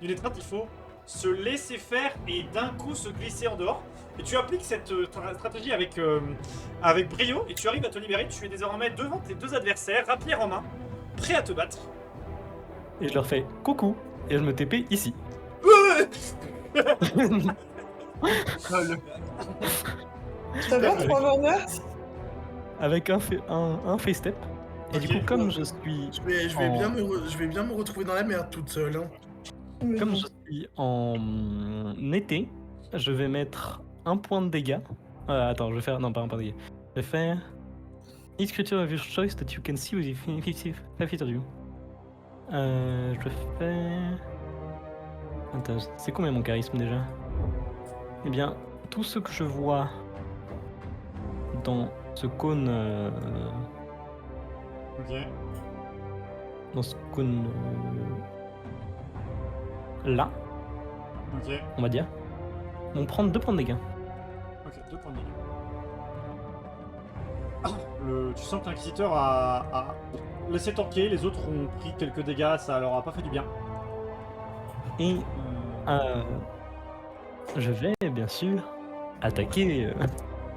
étreinte, il faut se laisser faire et d'un coup se glisser en dehors. Et tu appliques cette stratégie avec brio et tu arrives à te libérer. Tu es désormais devant tes deux adversaires, rapière en main, prêt à te battre. Et je leur fais coucou et je me TP ici. Ça va, 3 Vanat? Avec un face step. Et du Ok. coup, comme je suis Je vais bien me retrouver dans la merde toute seule. Hein. Comme je suis en été, je vais mettre un point de dégâts. Attends, je vais faire. Non, pas un point de dégâts. Je vais faire. Each creature of your choice that you can see within 5 feet of you. Je vais faire. Attends, c'est combien mon charisme déjà? Eh bien, tout ce que je vois dans ce cône. Ok. Dans ce cône. Là, Ok. on va dire. On prend 2 points de dégâts. Ok, 2 points de dégâts. Tu sens que l'inquisiteur a laissez tanker, les autres ont pris quelques dégâts, ça leur a pas fait du bien. Et Euh, je vais bien sûr attaquer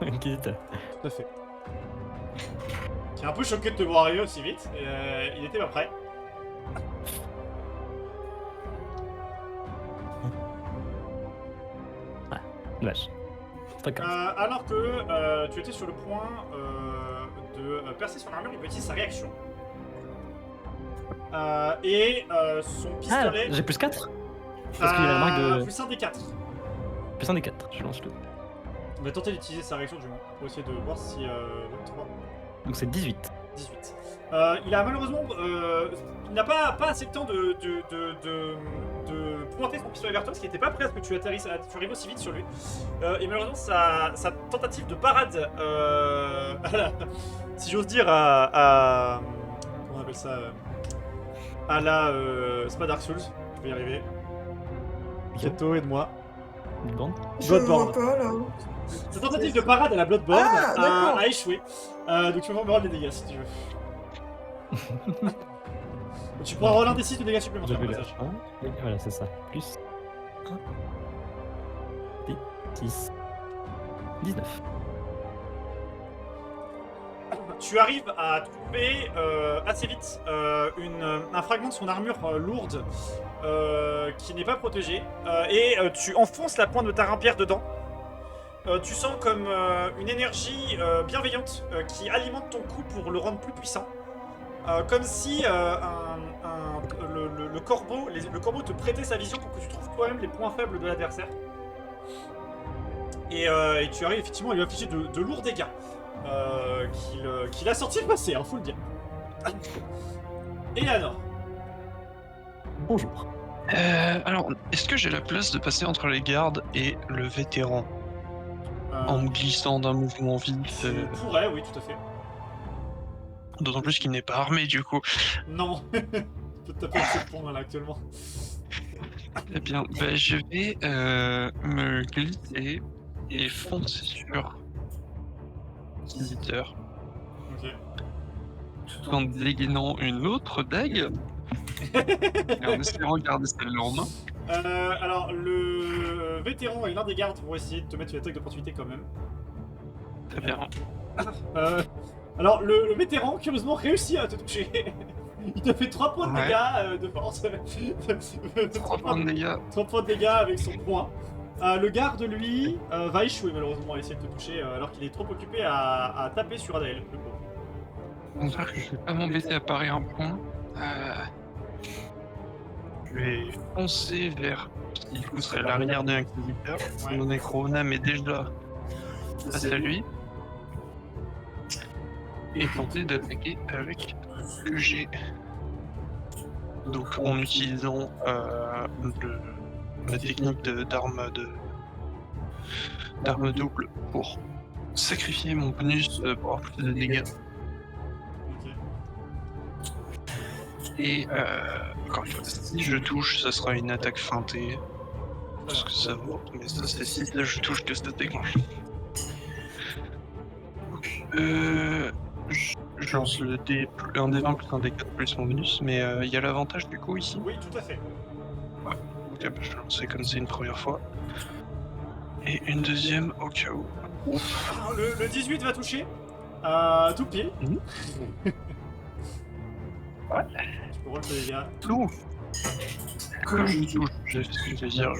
l'inquisiteur. Tout à fait. Qui est un peu choqué de te voir arriver aussi vite, et, il était pas prêt. Dommage. C'est pas grave. Alors que tu étais sur le point de percer son armure, il peut utiliser sa réaction. Son Ah, pistolet. j'ai plus 4 parce qu'il y a la marque de... Plus un des 4. Plus un des 4, je lance tout. On va tenter d'utiliser sa réaction du moins pour essayer de voir si. 3, Donc c'est 18. 18. Il a malheureusement. Il n'a pas assez de temps de pointer son pistolet vers toi parce qu'il n'était pas prêt à ce que tu arrives aussi vite sur lui. Et malheureusement, sa tentative de parade, si j'ose dire, comment on appelle ça à la. C'est pas Dark Souls, je vais y arriver. Keto, aide-moi. Une bande. Je vois Bloodborne. pas là. Sa tentative de parade à la Bloodborne Ah, d'accord. a échoué. Donc tu peux me rendre les dégâts si tu veux. Tu pourras roller un des 6 de dégâts Je supplémentaires au vais passage. là. Et voilà, c'est ça. Plus 1. 6. 19. Tu arrives à trouver assez vite un fragment de son armure lourde qui n'est pas protégé et tu enfonces la pointe de ta rapière dedans. Tu sens comme une énergie bienveillante qui alimente ton coup pour le rendre plus puissant. Comme si le corbeau te prêtait sa vision pour que tu trouves toi-même les points faibles de l'adversaire. Et tu arrives effectivement à lui infliger de lourds dégâts qu'il a sorti le passé, hein, faut le dire. Eleanor. Bonjour. Alors, est-ce que j'ai la place de passer entre les gardes et le vétéran en me glissant d'un mouvement vite Tu pourrais, oui, tout à fait. D'autant plus qu'il n'est pas armé du coup. Non. Tu peux te taper un coup de poing là actuellement. Eh bien, je vais me glisser et foncer sur l'inquisiteur Ok. tout en dégainant une autre dague et en espérant garder celle-là en main. Alors, le vétéran et l'un des gardes vont essayer de te mettre une attaque d'opportunité quand même. Très bien. Alors, le vétéran, curieusement, réussit à te toucher. Il te fait 3 points de Ouais. dégâts de force. 3 points de dégâts. 3 points de dégâts avec son poing. Le garde, lui, va échouer malheureusement à essayer de te toucher alors qu'il est trop occupé à taper sur Adael, le pauvre. On va dire que je vais pas m'embêter à parer un point. Je vais foncer vers qui du coup serait l'arrière de l'inquisiteur. Ouais. Mon Necronam est déjà face à lui. Et tenter d'attaquer avec ce que j'ai. Donc en utilisant la technique d'arme double pour sacrifier mon bonus pour avoir plus de dégâts. Ok. Et encore une fois, si je touche, ça sera une attaque feintée. Parce que ça vaut, mais ça c'est si là je touche que ça déclenche. Donc, je lance le dé, un des 20 plus un des 4 plus mon bonus, mais il y a l'avantage du coup ici. Oui, tout à fait. Ok, bah, je vais lancer comme c'est une première fois. Et une deuxième au cas où. Alors, le 18 va toucher. Tout pile. Mhm. Ouais. Tu peux rouler tes dégâts. Donc, comme je touche, je vais faire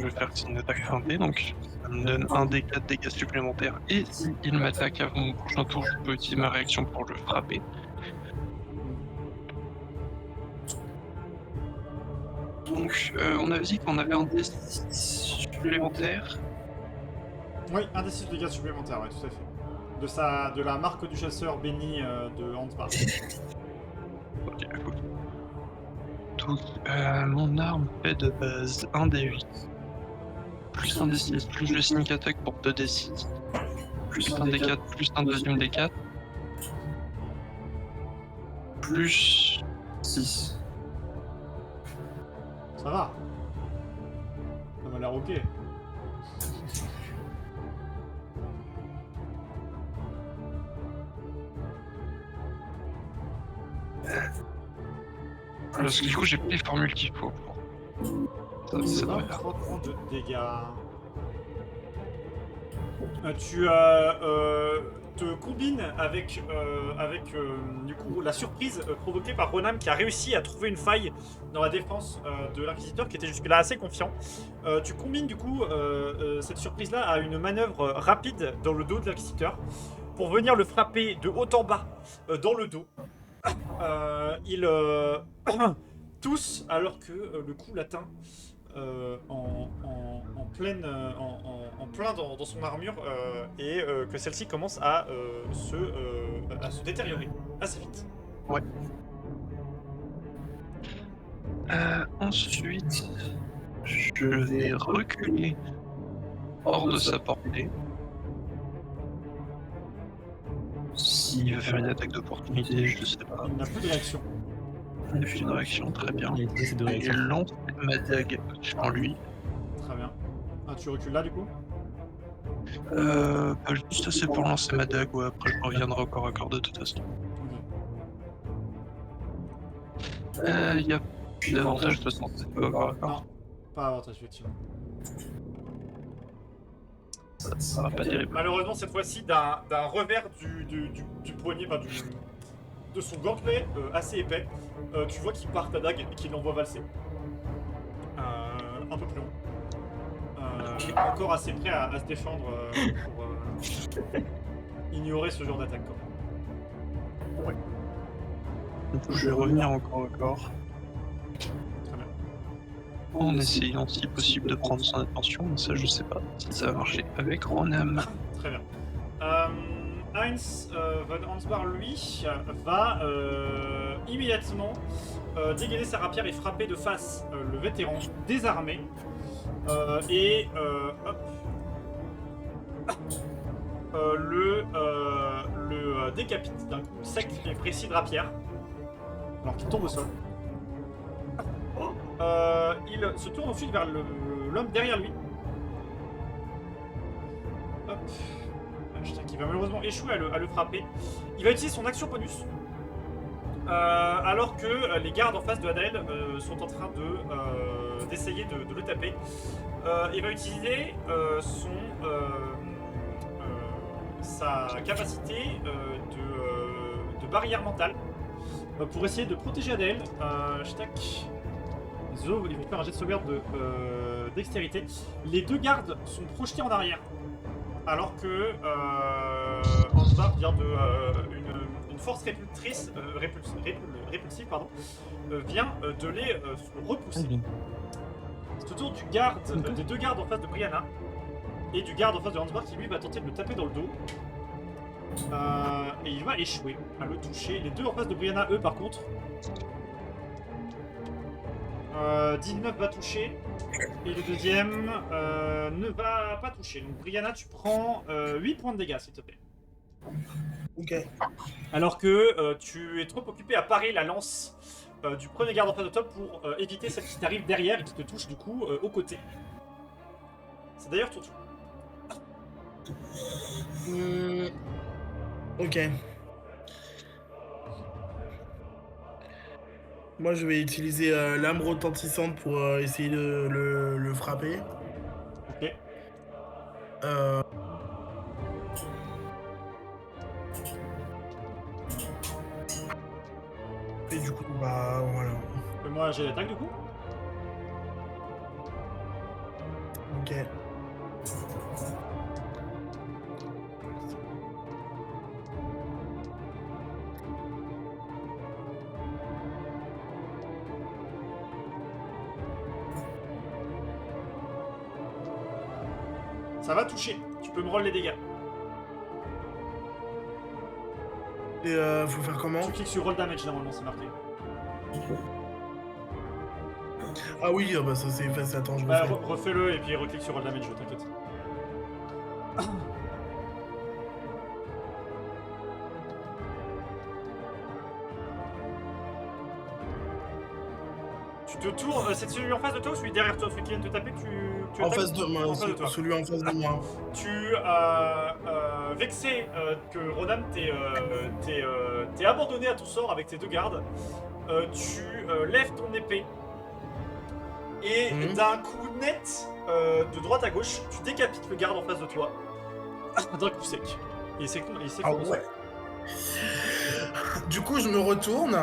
une attaque feintée, donc ça me donne un des 4 dégâts supplémentaires. Et si il m'attaque avant mon prochain tour, je peux utiliser ma réaction pour le frapper. Donc, on avait dit qu'on avait un dé supplémentaire. Oui, un des 6 dégâts supplémentaires, ouais, tout à fait. De la marque du chasseur béni de Hansbar. Ok, cool. Donc, mon arme fait de base 1 des 8. Plus 1 des 6, plus le sneak attack pour 2 des 6. Plus 1 des 4, plus un deuxième des 4. Plus 6. Ça va. Ça m'a l'air ok. Parce que du coup, j'ai pas les formules qu'il faut pour. Ça doit faire. 3 points de dégâts. Tu te combines avec du coup la surprise provoquée par Ronam qui a réussi à trouver une faille dans la défense de l'inquisiteur qui était jusque-là assez confiant. Tu combines du coup cette surprise-là à une manœuvre rapide dans le dos de l'inquisiteur pour venir le frapper de haut en bas dans le dos. Il tousse alors que le coup l'atteint en plein dans son armure et que celle-ci commence à se détériorer assez vite. Ouais. Ensuite, je vais reculer hors de sa portée. S'il veut faire une attaque d'opportunité, je sais pas. Il n'a plus de réaction. Il fait une réaction, très bien. Il a été de Et réaction. lance ma dague sur lui. Très bien. Ah, tu recules là du coup? Pas juste assez pour lancer ma dague, ouais, après je reviendrai au corps à corps de toute façon. Y a plus d'avantage de toute façon, c'est pas au corps à corps. Non, pas avantage effectivement. Ça sera pas terrible. Malheureusement cette fois-ci d'un revers du poignet, enfin de son gantelet assez épais, tu vois qu'il part ta dague et qu'il l'envoie valser. Un peu plus long. Encore assez prêt à se défendre pour ignorer ce genre d'attaque. quoi. Je vais revenir au corps à corps. Très bien. En essayant si possible de prendre son attention, mais ça je sais pas si ça va marcher avec Ronam. Très bien. Heinz von Ansbar, lui, va immédiatement dégainer sa rapière et frapper de face le vétéran désarmé. Hop. Le décapite d'un coup sec et précis de rapière. Alors qu'il tombe au sol. Il se tourne ensuite vers l'homme derrière lui. Hop. Qui va malheureusement échouer à le frapper. Il va utiliser son action bonus. Alors que les gardes en face de Adael sont en train d'essayer de le taper. Il va utiliser sa capacité de barrière mentale pour essayer de protéger Adael. Ils vont faire un jet de sauvegarde de dextérité. Les deux gardes sont projetés en arrière. Alors que Ansbar vient de une force répulsive vient de les repousser. C'est au tour des deux gardes en face de Brianna et du garde en face de Ansbar qui lui va tenter de le taper dans le dos. Et il va échouer à le toucher. Les deux en face de Brianna, eux par contre, 19 va toucher et le deuxième ne va pas toucher. Donc Brianna, tu prends 8 points de dégâts s'il te plaît. Ok. Alors que tu es trop occupé à parer la lance du premier garde en face de toi pour éviter celle qui t'arrive derrière et qui te touche du coup au côté. C'est d'ailleurs ton tour. Ok. Moi, je vais utiliser l'âme retentissante pour essayer de le frapper. Ok. Et du coup, bah voilà. Fais-moi j'ai l'attaque du coup. Ok. Ça va toucher. Tu peux me roll les dégâts. Et faut faire comment? Tu cliques sur roll damage normalement, c'est marqué. Ah oui, bah ça c'est facile. Attends, je Bah, refais. refais-le et puis reclique sur roll damage, t'inquiète. Tu te tournes, c'est celui en face de toi ou celui derrière toi, celui qui vient de te taper, tu En attaques face de moi, en face de toi. celui en face de moi. Tu vexé que Ronam t'ait abandonné à ton sort avec tes deux gardes. tu lèves ton épée et d'un coup net, de droite à gauche, tu décapites le garde en face de toi d'un coup sec. Et c'est Ah ouais. Du coup, je me retourne,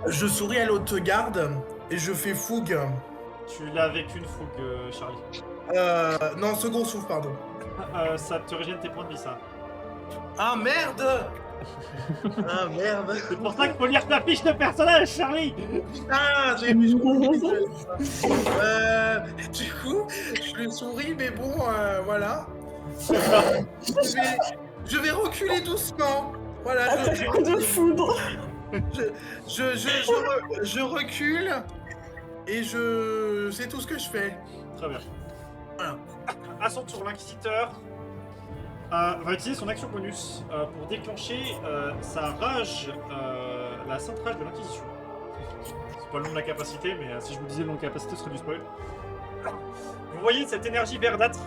je souris à l'autre garde et je fais fougue. Tu l'as avec une fougue, Charlie. Non, second souffle, pardon. Ça te régène tes points de vie, ça. Ah merde. Ah merde. C'est pour ça qu'il faut lire ta fiche de personnage, Charlie. Putain, j'ai du coup, je lui souris, mais bon, voilà. Je vais reculer doucement. Voilà, Attaque de foudre. je recule et c'est tout ce que je fais. Très bien. Voilà. À son tour, l'inquisiteur va utiliser son action bonus pour déclencher sa rage, la sainte rage de l'inquisition. C'est pas le nom de la capacité, mais si je vous disais le nom de la capacité, ce serait du spoil. Vous voyez cette énergie verdâtre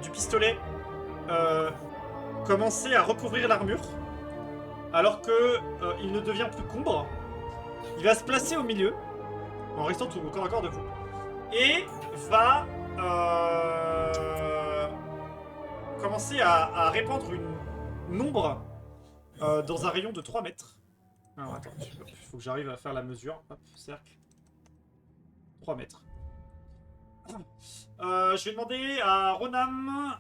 du pistolet commencer à recouvrir l'armure, alors que il ne devient plus qu'ombre. Il va se placer au milieu, en restant tout au corps à corps de vous, et va commencer à répandre une ombre dans un rayon de 3 mètres. Alors attends, il faut que j'arrive à faire la mesure. Hop, cercle. 3 mètres. Je vais demander à Ronam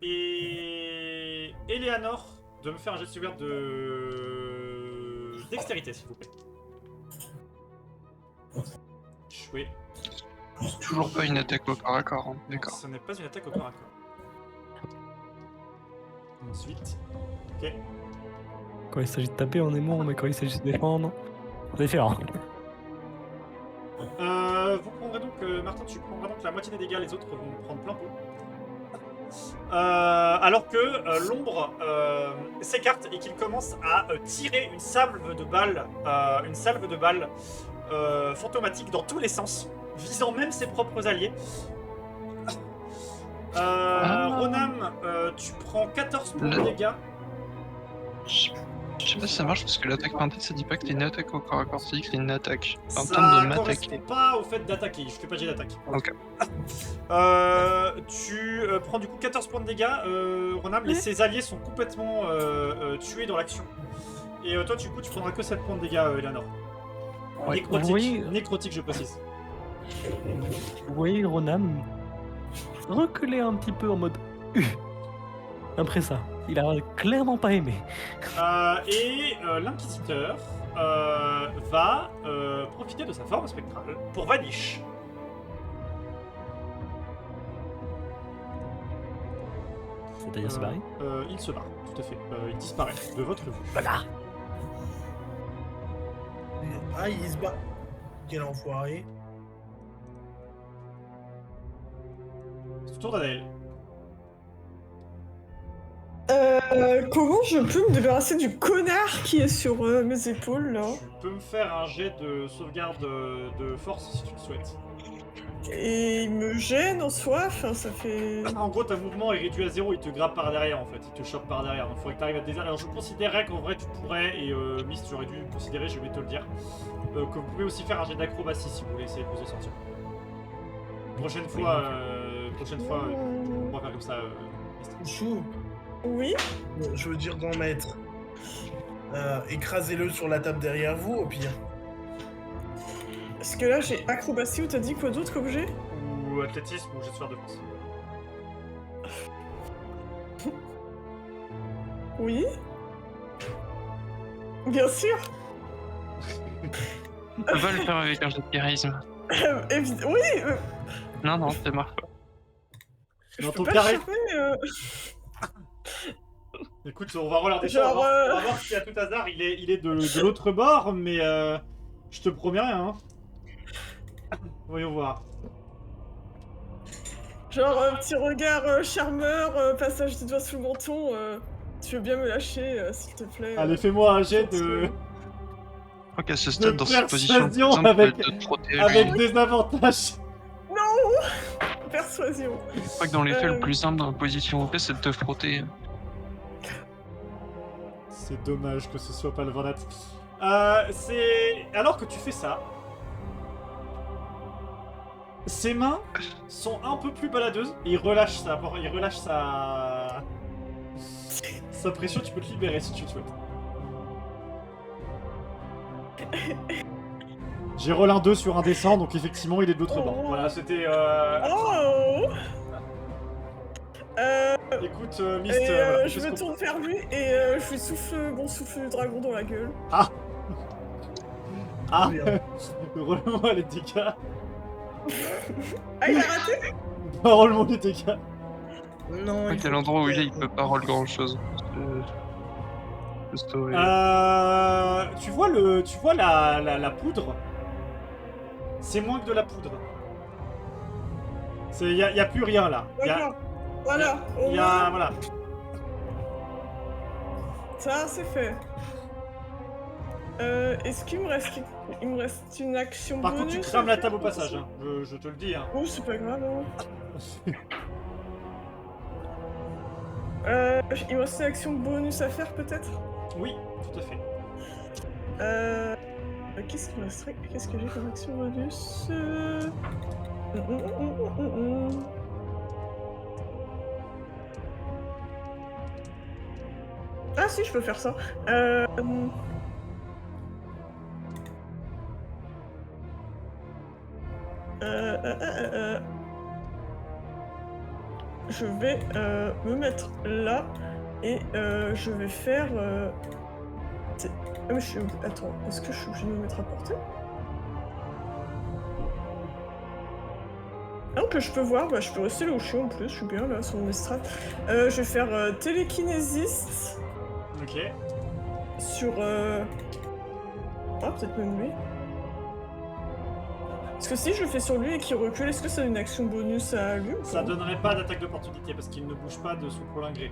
et Eleanor de me faire un jet de sauvegarde de dextérité, s'il vous plaît. Chouette. C'est toujours pas une attaque au corps à corps, hein. D'accord. Ce n'est pas une attaque au corps à corps. Ensuite. Ok. Quand il s'agit de taper, on est bon, mais quand il s'agit de défendre, c'est différent. Vous prendrez donc, Martin, tu prendras donc la moitié des dégâts, les autres vont prendre plein pot. Alors que l'ombre s'écarte et qu'il commence à tirer une salve de balles, fantomatiques dans tous les sens, visant même ses propres alliés. Ronam, tu prends 14 points de dégâts. Je sais pas si ça marche parce que l'attaque par tête ça dit pas que c'est une attaque au corps à corps, ça dit que c'est une attaque. En Ça termes de ne m'attaquer. correspond pas au fait d'attaquer, je fais pas de jet d'attaque. Ok. Tu prends du coup 14 points de dégâts, Ronam, et ses alliés sont complètement tués dans l'action. Et toi, du coup, tu prendras que 7 points de dégâts, Eleanor. Ouais. Nécrotique, Vous voyez- nécrotique, je précise. Vous voyez Ronam reculer un petit peu en mode après ça. Il a clairement pas aimé. L'inquisiteur va profiter de sa forme spectrale pour Vanish. C'est-à-dire se barrer. Il se barre, tout à fait. Il disparaît de votre vue. Voilà. Ah, il se bat. Quel enfoiré. C'est le tour d'Adèle. Comment je peux me débarrasser du connard qui est sur mes épaules là? Tu peux me faire un jet de sauvegarde de force si tu le souhaites. Et il me gêne en soi, enfin ça fait... En gros, ta mouvement est réduit à 0, il te grappe par derrière en fait, il te chope par derrière. Donc il faudrait que tu arrives à te désarmer. Alors je considérerais qu'en vrai tu pourrais, et Miss, tu aurais dû considérer, je vais te le dire, que vous pouvez aussi faire un jet d'acrobatie si vous voulez essayer de vous en sortir. Prochaine fois, on va faire comme ça. Chou, Oui? je veux dire d'en mettre. Écrasez-le sur la table derrière vous, au pire. Parce que là j'ai acrobatie ou t'as dit quoi d'autre comme jet? Ou athlétisme ou jet de faire de force. Oui? Bien sûr! On peut pas le faire avec un jet de charisme. Oui! Non, non, ça marche pas. Je Dans peux ton pas carré. le choper, Écoute, on va regarder ça, Genre, on va voir si à tout hasard il est de l'autre bord, mais je te promets rien. Hein. Voyons voir. Genre un petit regard charmeur, passage des doigts sous le menton, tu veux bien me lâcher s'il te plaît? Allez, fais-moi un jet de... Je crois qu'à ce stade, dans cette position, persuasion personne peut avec- te protéger. avec des avantages. Persuasion. Je crois que dans les faits, le plus simple dans la position OP, c'est de te frotter. C'est dommage que ce soit pas le Vanat. C'est... Alors que tu fais ça, ses mains sont un peu plus baladeuses et il relâche sa pression. Tu peux te libérer si tu le souhaites. J'ai rollé un 2 sur un descend, donc effectivement il est de l'autre bord. Voilà, c'était... Oh Écoute, Mist, Et voilà, je fais ce me qu'on tourne vers lui et je lui souffle mon souffle de dragon dans la gueule. Ah Bien. Roule-moi les dégâts. Ah, il a raté. Roule-moi les dégâts. Non, il À quel faut endroit où qu'il il est, il peut pas roll grand chose. Tu vois la poudre. C'est moins que de la poudre. Y a plus rien là. D'accord. Voilà. Au Y moins, a voilà. ça, c'est fait. Est-ce qu'il me reste... Il me reste une action Par bonus contre, tu à crames la faire table au pour passage. ça Hein. Je te le dis. Hein. Oh, c'est pas grave. Hein. Il me reste une action bonus à faire, peut-être. Oui, tout à fait. Qu'est-ce qu'il me resterait? Qu'est-ce que j'ai comme action bonus Ah si, je peux faire ça. Je vais me mettre là et je vais faire... Ah, mais attends, est-ce que je suis obligée de me mettre à portée? Non, que je peux voir, bah, je peux rester là où je suis en plus, je suis bien là sur mon estrade. Je vais faire télékinésiste Ok. sur... Ah, peut-être même lui. Parce que si je le fais sur lui et qu'il recule, est-ce que ça a une action bonus à lui ou Ça pas? donnerait pas d'attaque d'opportunité parce qu'il ne bouge pas de son prolongé gré.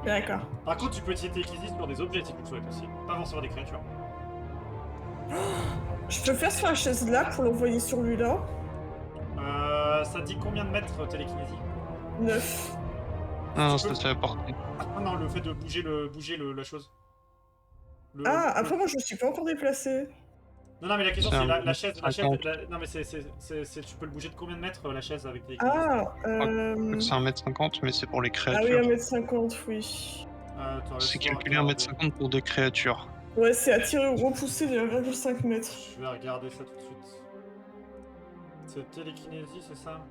D'accord. Par contre, tu peux utiliser télékinésie sur des objets si tu le souhaites aussi. Pas forcément des créatures. Je peux faire sur la chaise là pour l'envoyer sur lui là. Ça dit combien de mètres télékinésie? 9. Non, Tu peux- ça se fait porter. Ah non, le fait de bouger la chose. Ah, après moi je me suis pas encore déplacée. Non, mais la question C'est c'est un la chaise. 50. Non, mais tu peux le bouger de combien de mètres la chaise avec des. Ah, C'est 1m50, mais c'est pour les Ah oui, créatures. 1m50, oui. C'est calculé 1m50 pour des créatures. Ouais, c'est attirer ou repousser de 1,5 m. Je vais regarder ça tout de suite. C'est télékinésie, c'est ça?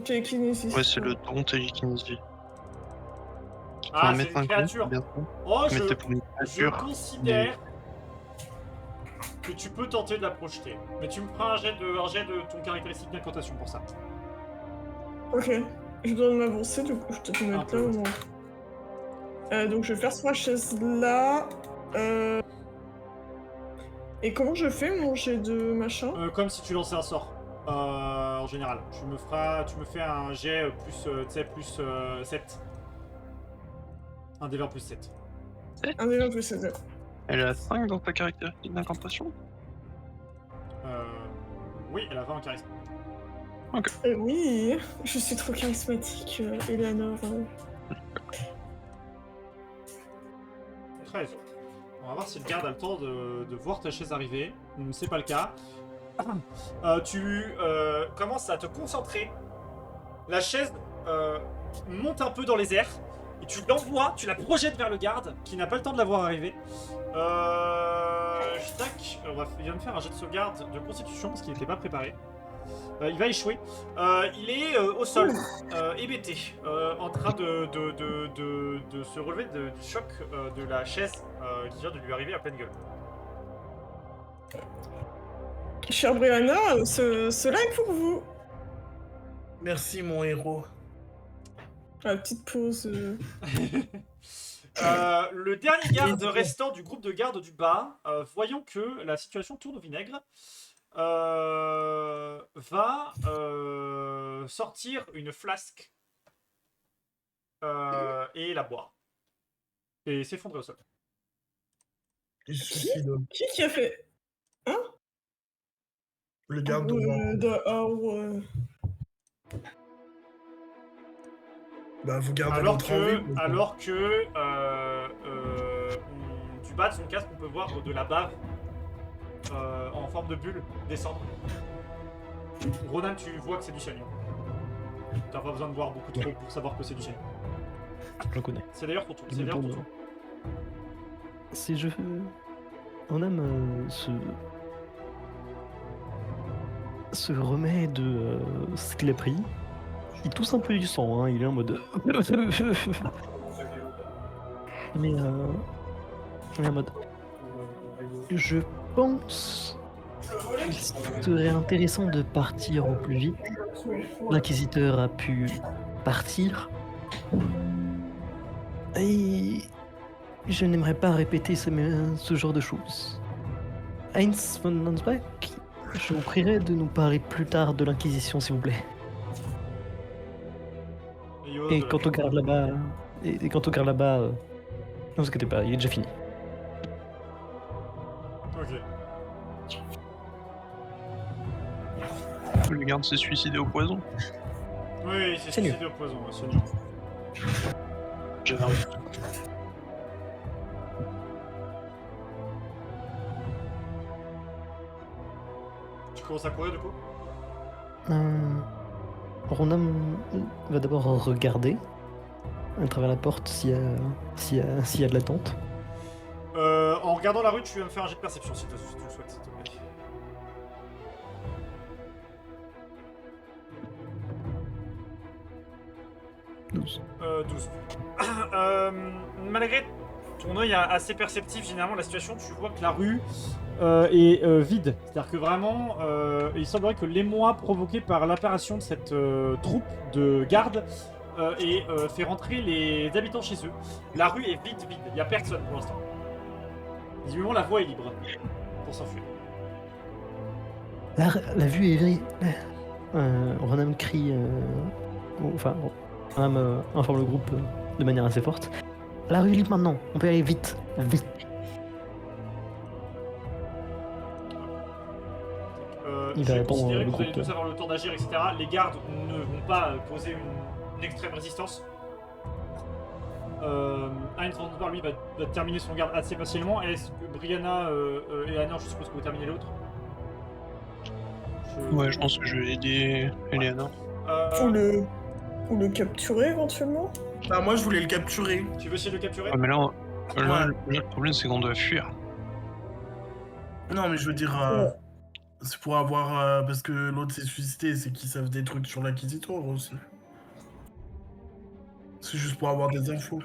Télékinésie. Ouais, c'est le don télékinésie. Ah, c'est une 1m50, créature. bien sûr. Oh, Mais c'est pour une je créature. considère que tu peux tenter de la projeter. Mais tu me feras un jet de ton caractéristique d'incantation pour ça. Ok. Je dois m'avancer, du coup je te Un mettre peu. là au moins. Donc je vais faire sur la chaise là. Et comment je fais mon jet de machin? Comme si tu lançais un sort. En général. Tu me fais un jet plus, tu sais, plus 7. Un D20 plus 7. Un des 20 plus 7. Elle est à 5 dans ta caractéristique d'incantation. Oui, elle a 20 en charisme. Oui, je suis trop charismatique, Eleanor. 13. On va voir si le garde a le temps de voir ta chaise arriver. C'est pas le cas. Tu commences à te concentrer. La chaise monte un peu dans les airs. Et tu l'envoies, tu la projettes vers le garde qui n'a pas le temps de la voir arriver. Tac, il va me faire un jet de sauvegarde de constitution parce qu'il n'était pas préparé. Il va échouer. Il est au sol, hébété, en train de se relever du choc de la chaise qui vient de lui arriver à pleine gueule. Cher Brianna, cela est pour vous. Merci, mon héros. La petite pause. Le dernier garde restant du groupe de garde du bas, voyant que la situation tourne au vinaigre, va sortir une flasque et la boire. Et s'effondrer au sol. Il suffit de... Qui a fait? Le garde Bah, vous gardez Alors votre envie. que bas de son casque, on peut voir de la bave en forme de bulle descendre. Ronan, tu vois que c'est du cyanure. T'as pas besoin de boire beaucoup trop pour savoir que c'est du cyanure. Je le connais. C'est d'ailleurs pour tout. Je C'est me d'ailleurs pour tourne. tout. Si je... Ronam se remet de ce qu'il a pris. Il tousse un peu du sang, hein. Il est en mode... Mais il est en mode... Je pense qu'il serait intéressant de partir au plus vite. L'inquisiteur a pu partir. Et je n'aimerais pas répéter ce genre de choses. Heinz von Landsbach, je vous prierai de nous parler plus tard de l'Inquisition, s'il vous plaît. Et quant au garde là-bas... Et quant au garde là-bas... ne vous inquiétez pas, il est déjà fini. Ok. Le garde s'est suicidé au poison. Oui, c'est C'est nul. suicidé au poison, c'est nul. J'avais envie. Tu commences à courir du coup? Ronam va d'abord regarder à travers la porte s'il y a de l'attente. En regardant la rue, tu vas me faire un jet de perception si tu le souhaites, s'il te plaît. 12. 12. Malgré ton œil assez perceptif, généralement, la situation, tu vois que la rue est vide. C'est-à-dire que vraiment, il semblerait que l'émoi provoqué par l'apparition de cette troupe de gardes fait rentrer les habitants chez eux. La rue est vide. Il n'y a personne pour l'instant. Visiblement, la voie est libre pour s'enfuir. La vue est vraie. Ronam crie... Ronam informe le groupe de manière assez forte. La rue est libre maintenant, on peut aller vite, vite. Il Je va vais répondre considérer le que vous allez groupe. tous avoir le temps d'agir, etc. Les gardes ne vont pas poser une extrême résistance. Heinz von Landsbach, lui, va terminer son garde assez facilement. Est-ce que Brianna et Anna, je suppose que vous terminez l'autre? Ouais, je pense que je vais aider Eleanor. Ou le capturer éventuellement. Bah, moi, je voulais le capturer. Tu veux essayer de le capturer? Ah, mais là, le problème, c'est qu'on doit fuir. Non, mais je veux dire, c'est pour avoir. Parce que l'autre s'est suicidé, c'est qu'ils savent des trucs sur l'inquisitoire aussi. C'est juste pour avoir des infos.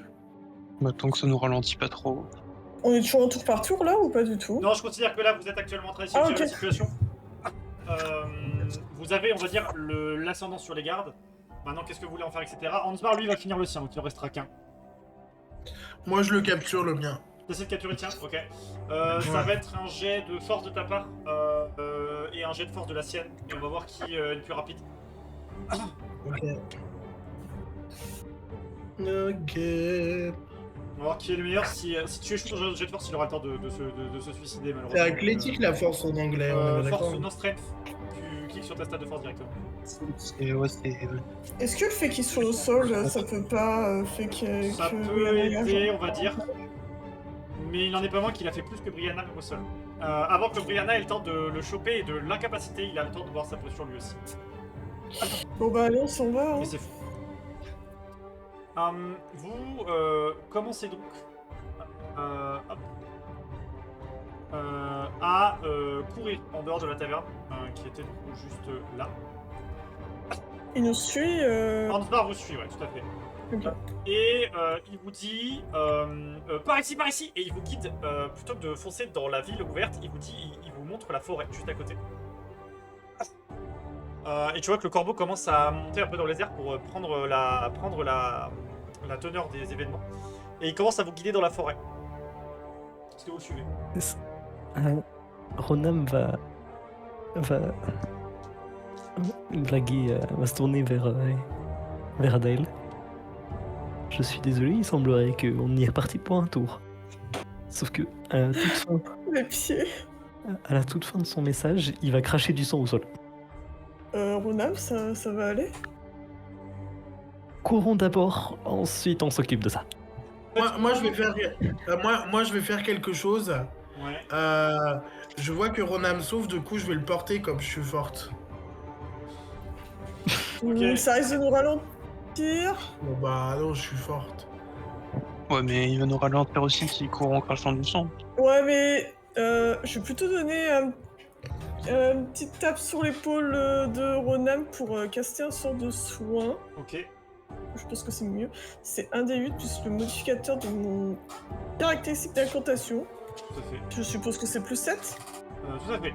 Bah, tant que ça nous ralentit pas trop. On est toujours en tour par tour là ou pas du tout? Non, je considère que là, vous êtes actuellement en train d'essayer de gérer la situation. Vous avez, on va dire, l'ascendant sur les gardes. Maintenant, qu'est-ce que vous voulez en faire, etc. Ansbar, lui, va finir le sien, donc il en restera qu'un. Moi, je le capture, le mien. T'essaies de capturer le tien? Ok. Ça va être un jet de force de ta part et un jet de force de la sienne. Et on va voir qui est le plus rapide. Ok. Ok. On va voir qui est le meilleur. Si tu échoues dans un jet de force, il aura le temps de se suicider, malheureusement. C'est athlétique la force en anglais, on est d'accord. Force, non strength. Tu cliques sur ta stat de force directement. Est-ce que le fait qu'il soit au sol, ça peut pas faire que... Ça peut aider, on va dire. Mais il n'en est pas moins qu'il a fait plus que Brianna même au sol. Avant que Brianna ait le temps de le choper et de l'incapaciter, il a le temps de voir sa posture lui aussi. Bon bah allez, on s'en va. Hein. Mais c'est fou. Vous commencez donc à courir en dehors de la taverne, qui était du coup juste là. Il nous suit. Ansbar vous suit, ouais, tout à fait. Ok. Et il vous dit par ici, et il vous guide plutôt que de foncer dans la ville ouverte. Il vous dit, il vous montre la forêt juste à côté. Et tu vois que le corbeau commence à monter un peu dans les airs pour prendre la teneur des événements. Et il commence à vous guider dans la forêt. Est-ce que vous le suivez? Ronam va blaguer, va se tourner vers Adèle. Je suis désolé, il semblerait qu'on y est parti pour un tour. Sauf que Les pieds. à la toute fin de son message, il va cracher du sang au sol. Ronam, ça va aller? Courons d'abord, ensuite on s'occupe de ça. Moi, je vais faire, moi, je vais faire quelque chose. Ouais. Je vois que Ronan me sauve, du coup, je vais le porter comme je suis forte. Ok. Ça risque de nous ralentir. Bon, bah non, je suis forte. Ouais, mais il va nous ralentir aussi s'il court en crachant du sang. Ouais, mais je vais plutôt donner une petite tape sur l'épaule de Ronan pour caster un sort de soin. Ok. Je pense que c'est mieux. C'est 1d8 plus le modificateur de mon caractéristique d'incantation. Tout à fait. Je suppose que c'est plus 7. Tout à fait.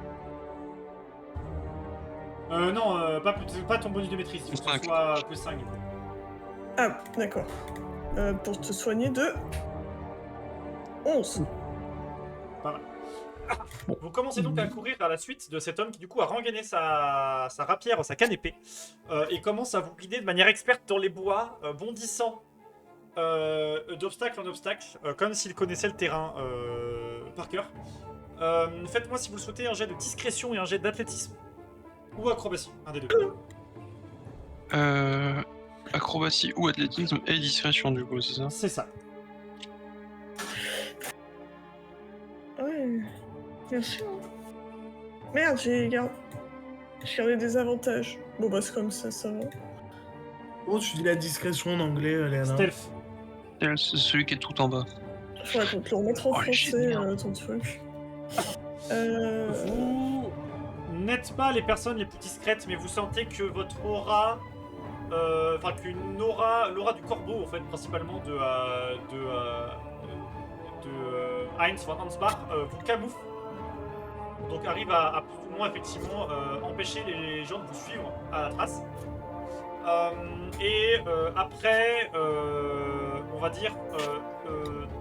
Non, pas ton bonus de maîtrise. Il faut que ce soit plus 5 du coup. Ah, d'accord. Pour te soigner de 11. Pas mal. Vous commencez donc à courir à la suite de cet homme qui du coup a regagné sa rapière, sa canne épée, et commence à vous guider de manière experte dans les bois, bondissant d'obstacle en obstacle, comme s'il connaissait le terrain par cœur. Faites-moi si vous le souhaitez un jet de discrétion et un jet d'athlétisme. Ou acrobatie, un des deux. Acrobatie ou athlétisme et discrétion du coup, c'est ça? C'est ça. Ouais. Bien sûr. Merde, j'ai gardé des avantages. Bon, bah, c'est comme ça va. Oh, tu dis la discrétion en anglais, Léana. Stealth. C'est celui qui est tout en bas. Faudrait qu'on te le remette en Oh, français, génial. ton truc. Vous n'êtes pas les personnes les plus discrètes, mais vous sentez que votre aura, enfin qu'une aura, l'aura du corbeau en fait, principalement de Heinz von Ansbach, vous camoufle. Donc arrive à plus ou moins effectivement empêcher les gens de vous suivre à la trace. Après, on va dire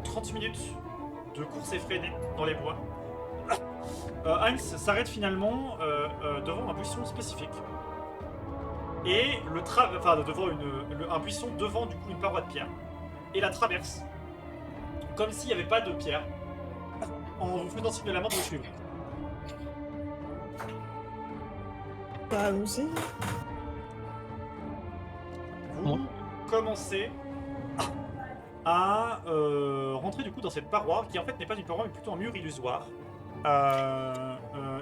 30 minutes de course effrénée dans les bois, Heinz s'arrête finalement devant un buisson spécifique. Et devant un buisson devant du coup une paroi de pierre. Et la traverse, comme s'il n'y avait pas de pierre, en vous faisant signe de la main de vous suivre. Bah, allons-y. Vous commencez à rentrer du coup dans cette paroi qui en fait n'est pas une paroi mais plutôt un mur illusoire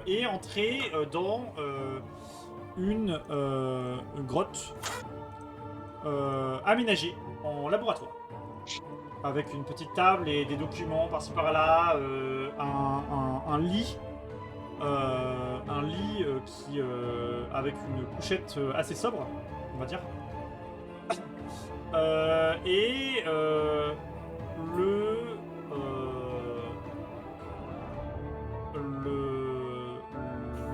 et entrer dans une grotte aménagée en laboratoire avec une petite table et des documents par-ci par-là, un lit qui avec une couchette assez sobre, on va dire. Le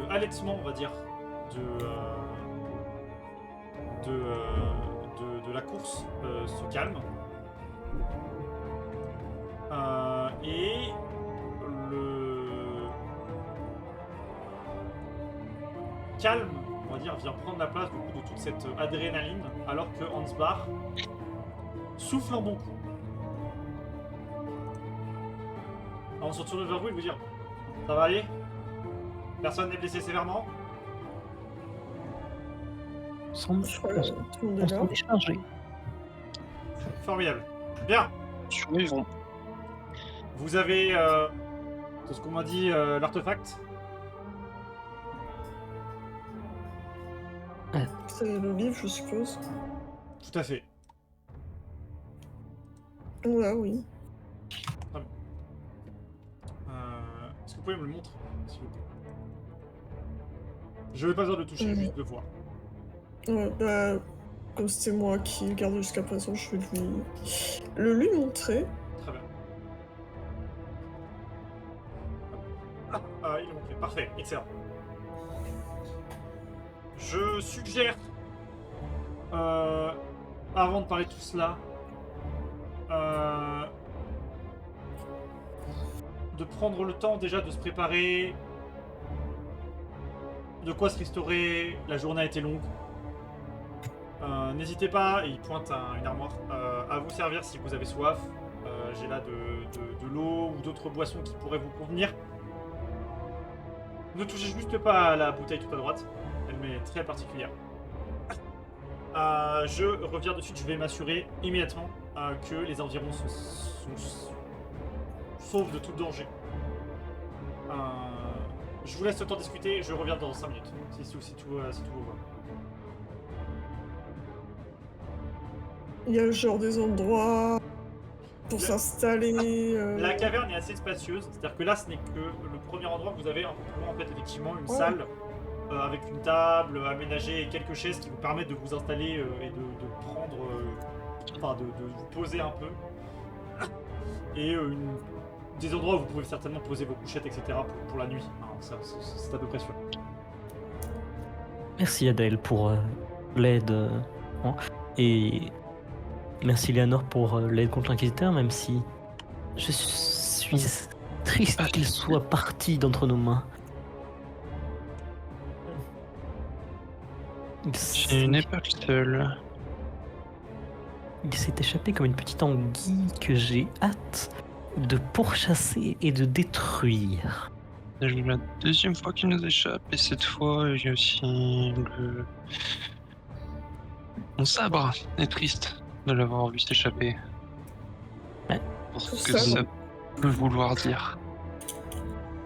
allaitement, on va dire, de la course se calme. Et le calme, on va dire, vient prendre la place du coup de toute cette adrénaline, alors que Ansbach souffle un bon coup. Alors on se retourne vers vous et vous dire: ça va aller? Personne n'est blessé sévèrement? Je crois que tout le monde est là. On s'en est chargé. Formidable. Bien. Survivons. Vous avez, c'est ce qu'on m'a dit, l'artefact? C'est le livre, je suppose. Tout à fait. Ouais, oui. Est-ce que vous pouvez me le montrer, s'il vous plaît? Je n'ai pas besoin de le toucher, juste de voir. Ouais, bah, comme c'était moi qui le gardais jusqu'à présent, je vais lui montrer. Très bien. Il est montré. Parfait, excellent. Je suggère, avant de parler de tout cela, de prendre le temps déjà de se préparer, de quoi se restaurer. La journée a été longue. N'hésitez pas, et il pointe à une armoire, à vous servir si vous avez soif. J'ai là de l'eau ou d'autres boissons qui pourraient vous convenir. Ne touchez juste pas à la bouteille tout à droite, elle m'est très particulière. Je reviens de suite, je vais m'assurer immédiatement que les environs sont saufs de tout danger. Je vous laisse le temps de discuter, je reviens dans 5 minutes, si tout vous va. Il y a genre des endroits pour s'installer. La caverne est assez spacieuse, c'est-à-dire que là ce n'est que le premier endroit que vous avez un peu plus loin, en fait, effectivement, une salle avec une table aménagée et quelques chaises qui vous permettent de vous installer et de prendre, de vous poser un peu. Et des endroits où vous pouvez certainement poser vos couchettes, etc. pour la nuit. C'est à peu près sûr. Merci Adèle pour l'aide. Et merci Léonore pour l'aide contre l'inquisiteur, même si je suis triste qu'il soit parti d'entre nos mains. Je n'ai pas le seul. Il s'est échappé comme une petite anguille que j'ai hâte de pourchasser et de détruire. C'est la deuxième fois qu'il nous échappe, et cette fois, il y a aussi mon sabre est triste de l'avoir vu s'échapper. Ouais. Pour ce que ça peut vouloir dire.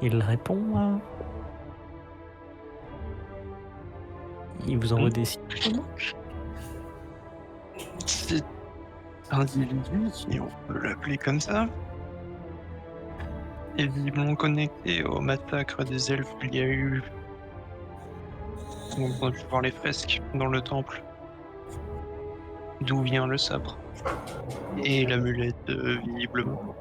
Il répond. Il vous envoie des signes. Cet individu, si on peut l'appeler comme ça, est visiblement connecté au massacre des elfes qu'il y a eu. On a pu voir les fresques dans le temple. D'où vient le sabre. Et l'amulette, visiblement.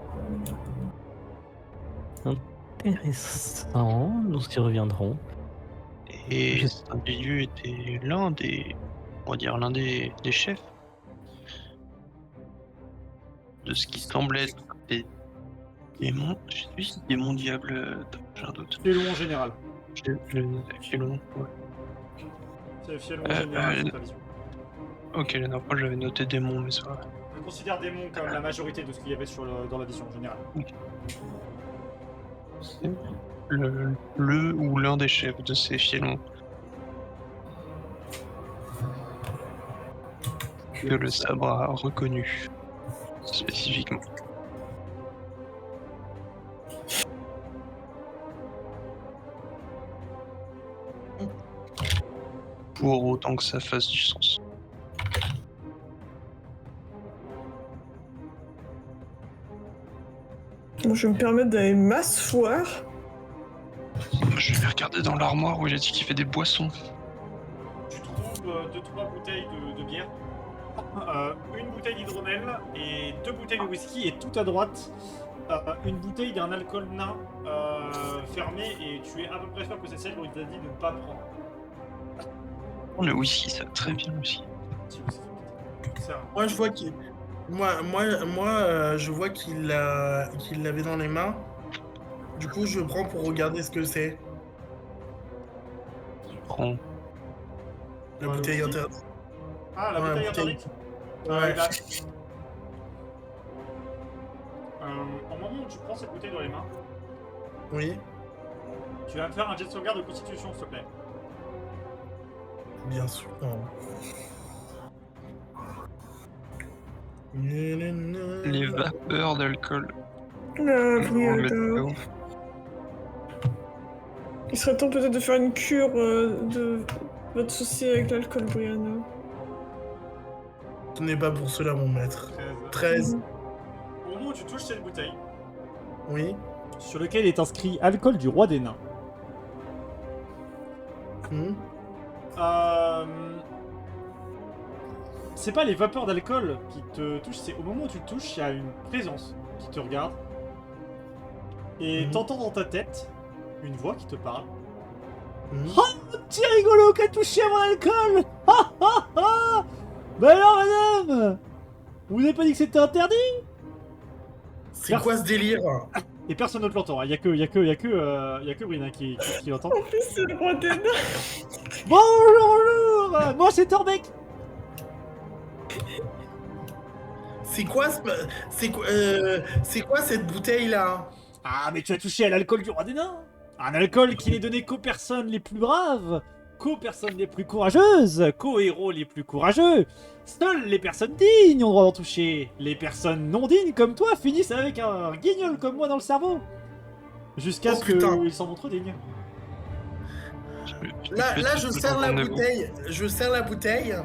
Intéressant, nous y reviendrons. Et cet individu était l'un des chefs de ce qui semblait être des démons. Je sais si démons diables, j'ai un doute. Fielon en général. Fielon, ouais. C'est Fielon en général, c'est ta vision. Ok, la dernière fois j'avais noté démons, mais ça va. On considère démon comme la majorité de ce qu'il y avait dans la vision en général. C'est le ou l'un des chefs de ces Fielons. Que le sabre a reconnu spécifiquement. Pour autant que ça fasse du sens. Bon, je vais me permettre d'aller m'asseoir. Je vais regarder dans l'armoire où il a dit qu'il fait des boissons. Tu trouves 2-3 bouteilles de bière, une bouteille d'hydromel et 2 bouteilles de whisky, et tout à droite, une bouteille d'un alcool nain fermé, et tu es à peu près sûr que c'est celle dont il t'a dit de ne pas prendre. Le whisky, ça va très bien aussi. Moi, je vois qu'il... je vois qu'il l'avait dans les mains. Du coup, je prends pour regarder ce que c'est. Prends. La bouteille interdite. Ah, la Ouais, bouteille la bouteille. interdite. Ouais. Au moment où tu prends cette bouteille dans les mains, Oui, tu vas me faire un jet de sauvegarde de constitution, s'il te plaît. bien sûr. Les vapeurs d'alcool. Brianna. Il serait temps peut-être de faire une cure de votre souci avec l'alcool, Brianna. Ce n'est pas pour cela, mon maître. 13. Au moment où tu touches cette bouteille, Oui. sur lequel est inscrit alcool du roi des nains, c'est pas les vapeurs d'alcool qui te touchent, c'est au moment où tu le touches, il y a une présence qui te regarde. Et t'entends dans ta tête une voix qui te parle. Oh, petit rigolo qui a touché à mon alcool. Ha ha ha. Bah alors, madame, vous n'avez pas dit que c'était interdit? C'est quoi ce délire? Et personne d'autre l'entend, il y a que Brina qui l'entend. En plus, c'est le roi des nains. Bonjour, moi c'est Torbeck. C'est quoi cette bouteille là? Ah, mais tu as touché à l'alcool du roi des nains. Un alcool qui n'est donné qu'aux personnes les plus braves, co-personnes les plus courageuses, co-héros les plus courageux. Seules les personnes dignes ont droit d'en toucher. Les personnes non dignes comme toi finissent avec un guignol comme moi dans le cerveau. Jusqu'à Oh, ce putain. qu'ils s'en montrent dignes. Là, je serre la bouteille. Je serre la bouteille.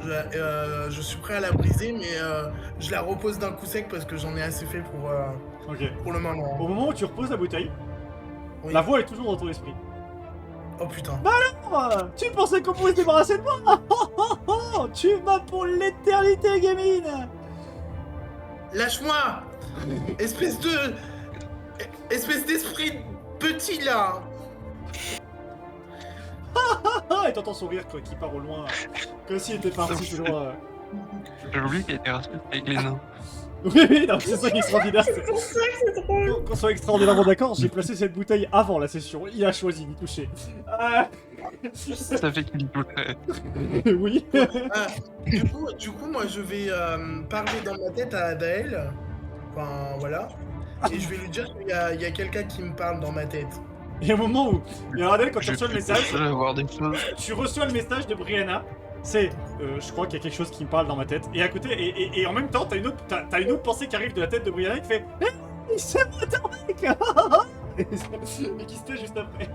Je suis prêt à la briser, mais je la repose d'un coup sec parce que j'en ai assez fait Ok. pour le moment. Au moment où tu reposes la bouteille, Oui. la voix est toujours dans ton esprit. Oh putain. Oh, tu pensais qu'on pouvait se débarrasser de moi? Tu m'as pour l'éternité, gamine. Lâche-moi, espèce d'esprit petit là. Et t'entends son rire quoi, qui part au loin, comme s'il était parti tout loin. J'ai oublié qu'il était resté avec les nains. Oui, non, c'est ça qui est extraordinaire. C'est pour ça que c'est drôle. Qu'on soit extraordinairement d'accord, j'ai placé cette bouteille avant la session. Il a choisi d'y toucher. Ça fait qu'il doutait. Oui. Du coup, moi, je vais parler dans ma tête à Adaël. Enfin, voilà. Et je vais lui dire qu'il y a quelqu'un qui me parle dans ma tête. Et au moment où, et Radel, quand tu reçois le message, Je vais avoir des choses. tu reçois le message de Brianna. C'est, je crois qu'il y a quelque chose qui me parle dans ma tête. Et à côté, et en même temps, t'as une autre pensée qui arrive de la tête de Brianna qui fait, c'est moi ton mec. Et qui se tait juste après.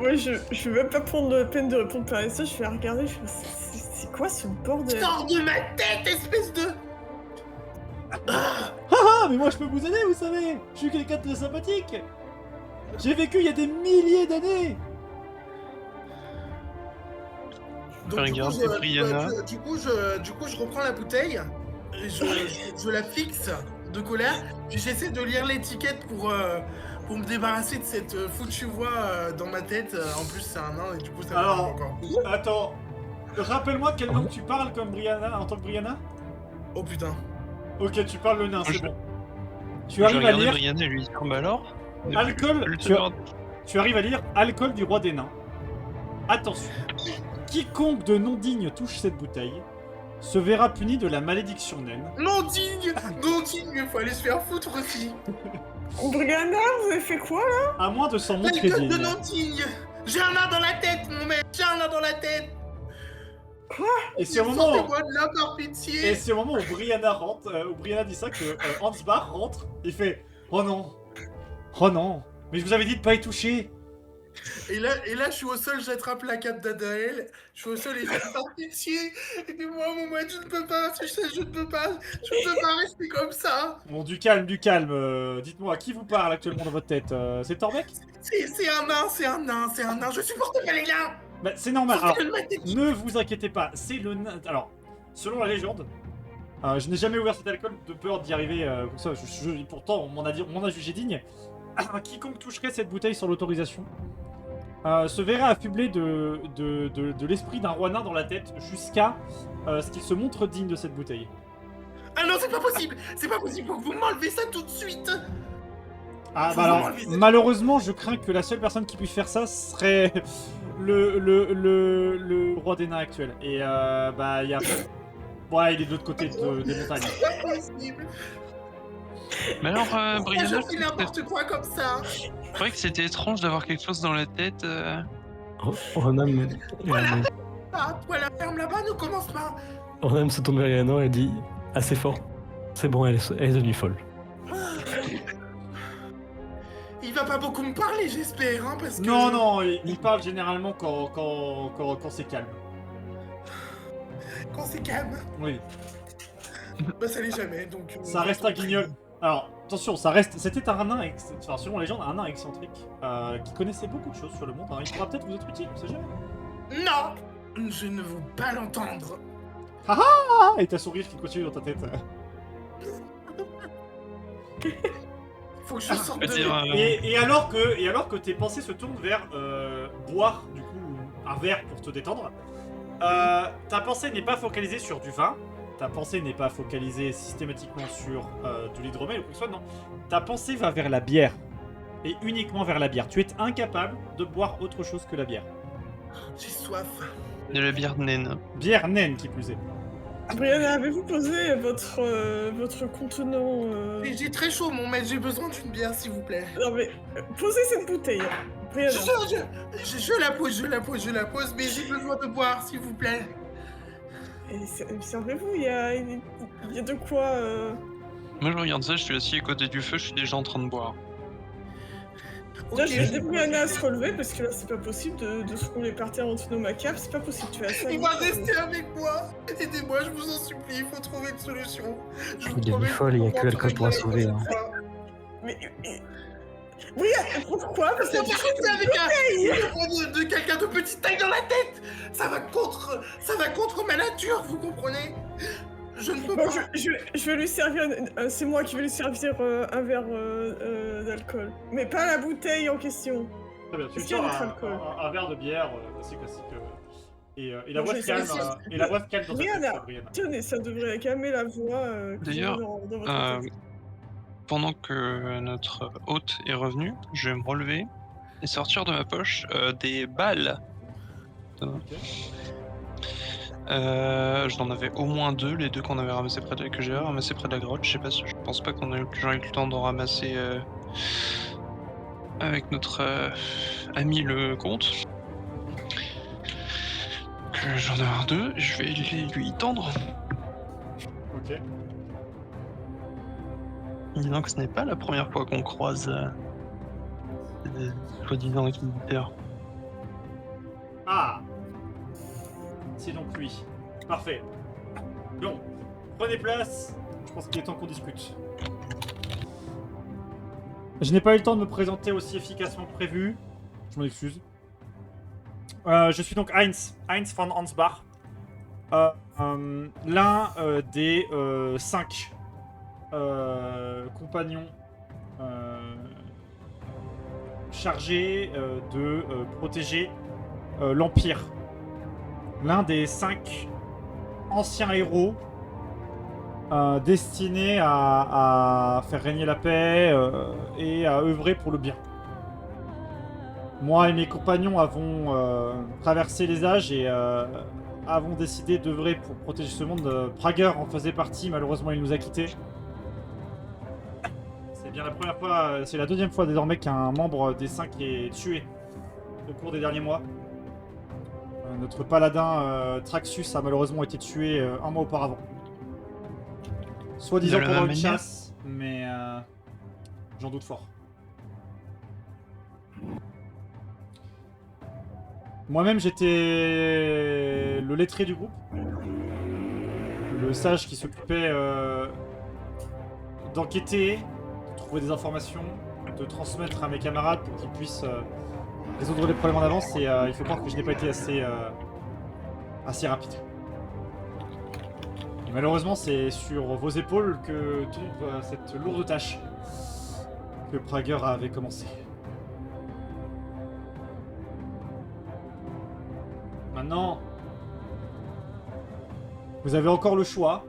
Ouais, je vais même pas prendre la peine de répondre par ça, je vais regarder, je fais, c'est quoi ce bordel? Sors de ma tête, espèce de... Ah, mais moi je peux vous aider, vous savez. Je suis quelqu'un de très sympathique. J'ai vécu il y a des milliers d'années. Donc, Regarde, Brianna. du coup, je reprends la bouteille, et je la fixe de colère, puis j'essaie de lire l'étiquette pour me débarrasser de cette foutue voix dans ma tête. En plus, c'est un nain, et du coup, ça me Alors, parle encore. Attends, rappelle-moi quelle langue tu parles comme Brianna, en tant que Brianna. Oh putain. Ok, tu parles le nain, c'est Je- bon. Tu Je arrives à regardais lire Brianna et lui dis, bah alors alcool. Tu arrives à lire alcool du roi des nains. Attention, quiconque de non digne touche cette bouteille se verra puni de la malédiction naine. Non digne, il faut aller se faire foutre aussi. Brianna, vous avez fait quoi là? À moins de s'en La montrer gueule de digne. non digne. J'ai un nain dans la tête, mon mec, j'ai un nain dans la tête. Et c'est au moment où... Sortez-moi de là, par pitié. Et c'est au moment où Brianna rentre, où Brianna dit ça, que Ansbar rentre, il fait « Oh non, oh non, mais je vous avais dit de pas y toucher !» Et là, je suis au sol, j'attrape la cape d'Adaël, je suis au sol et je dis par pitié, aidez-moi, mon maître, je ne peux pas, je ne peux pas rester comme ça. Bon, du calme, dites-moi, à qui vous parle actuellement dans votre tête c'est Torbeck? C'est un nain, je supporte pas les nains. Bah, c'est normal, alors, Sortez-le de ma tête. ne vous inquiétez pas, c'est le nain... Alors, selon la légende, je n'ai jamais ouvert cet alcool de peur d'y arriver comme ça, pourtant on m'en a jugé digne. Quiconque toucherait cette bouteille sans l'autorisation se verrait affublé de l'esprit d'un roi nain dans la tête jusqu'à ce qu'il se montre digne de cette bouteille. Ah non, c'est pas possible, faut que vous m'enlevez ça tout de suite. Ah Faut bah alors, vraiment enlever ça. malheureusement, je crains que la seule personne qui puisse faire ça serait le roi des nains actuel. Et bah il y a... Ouais, il est de l'autre côté des montagnes. C'est pas possible. Mais alors, Pourquoi Brianna, je fais n'importe quoi comme ça? c'est vrai que c'était étrange d'avoir quelque chose dans la tête. Ronam Ah, toi la ferme là-bas, ne commence pas. se tourne vers Eleanor et dit assez fort. C'est bon, elle est devenue folle. Il va pas beaucoup me parler, j'espère, hein, parce que... Non, il parle généralement quand c'est calme. Quand c'est calme, Oui. bah ça l'est jamais, donc... Ça reste un guignol. Alors, attention, c'était un nain, enfin, selon la légende, un nain excentrique qui connaissait beaucoup de choses sur le monde. Alors, il pourra peut-être vous être utile, on sait jamais. Non, je ne veux pas l'entendre. Ah, et t'as sourire qui continue dans ta tête. Faut que je sorte de... C'est-à-dire, Et alors que tes pensées se tournent vers boire, du coup, un verre pour te détendre, ta pensée n'est pas focalisée sur du vin, ta pensée n'est pas focalisée systématiquement sur de l'hydromel ou quoi que ce soit, non. Ta pensée va vers la bière, et uniquement vers la bière. Tu es incapable de boire autre chose que la bière. J'ai soif. de la bière naine. Bière naine, qui plus est. Brianna, avez-vous posé votre contenant J'ai très chaud, mon maître, j'ai besoin d'une bière, s'il vous plaît. Non mais, posez cette bouteille. Brianna. Je la pose, mais j'ai besoin de boire, s'il vous plaît. Et servez-vous, il y a de quoi... Moi je regarde ça, je suis assis à côté du feu, je suis déjà en train de boire. Ok, Là, je vais aider Brianna à se relever, parce que là, c'est pas possible de se rouler par terre en dessous de ma cape, c'est pas possible, tu as ça. il va rester avec moi. Aidez-moi, je vous en supplie, il faut trouver une solution. Je vous Il est promets folle, il y a qu'on que l'alcool pour la rentrer sauver, la hein. prochaine fois. Mais... Oui, pourquoi? Parce que C'est avec un de quelqu'un de petite taille dans la tête. Ça va contre ma nature, vous comprenez? Je ne peux Bon, pas. je vais lui servir... c'est moi qui vais lui servir un verre d'alcool. Mais pas la bouteille en question. Très bien, tu Est-ce qu'il y a sors d'autres alcools un verre de bière, assez classique. Et la Bon, voix je se vais calme, essayer de- et la voix se calme dans ta Brianna, tête, Brianna. tenez, ça devrait calmer la voix que D'ailleurs, vous avez dans votre tête. Pendant que notre hôte est revenu, je vais me relever et sortir de ma poche des balles. J'en avais au moins 2, les 2 qu'on avait ramassés que j'ai ramassés près de la grotte. Je pense pas que j'aurais eu le temps d'en ramasser avec notre ami le comte. J'en ai 2, je vais lui tendre. Ok. Disant que ce n'est pas la première fois qu'on croise des soi-disant inquisiteurs. Ah, c'est donc lui. Parfait. Bon, prenez place. Je pense qu'il est temps qu'on discute. Je n'ai pas eu le temps de me présenter aussi efficacement que prévu. Je m'en excuse. Je suis donc Heinz von Ansbach. L'un des 5 compagnons chargés de protéger l'Empire. L'un des 5 anciens héros destinés à faire régner la paix et à œuvrer pour le bien. Moi et mes compagnons avons traversé les âges et avons décidé d'œuvrer pour protéger ce monde. Prager en faisait partie, malheureusement il nous a quittés. C'est bien la première fois, c'est la deuxième fois désormais qu'un membre des 5 est tué au cours des derniers mois. Notre paladin Traxus a malheureusement été tué un mois auparavant. Soi-disant De la pendant même une manière chasse, mais j'en doute fort. Moi-même j'étais le lettré du groupe. Le sage qui s'occupait d'enquêter, de trouver des informations, de transmettre à mes camarades pour qu'ils puissent résoudre les problèmes en avance, et il faut croire que je n'ai pas été assez rapide. Et malheureusement, c'est sur vos épaules que tombe cette lourde tâche que Prager avait commencé. Maintenant, vous avez encore le choix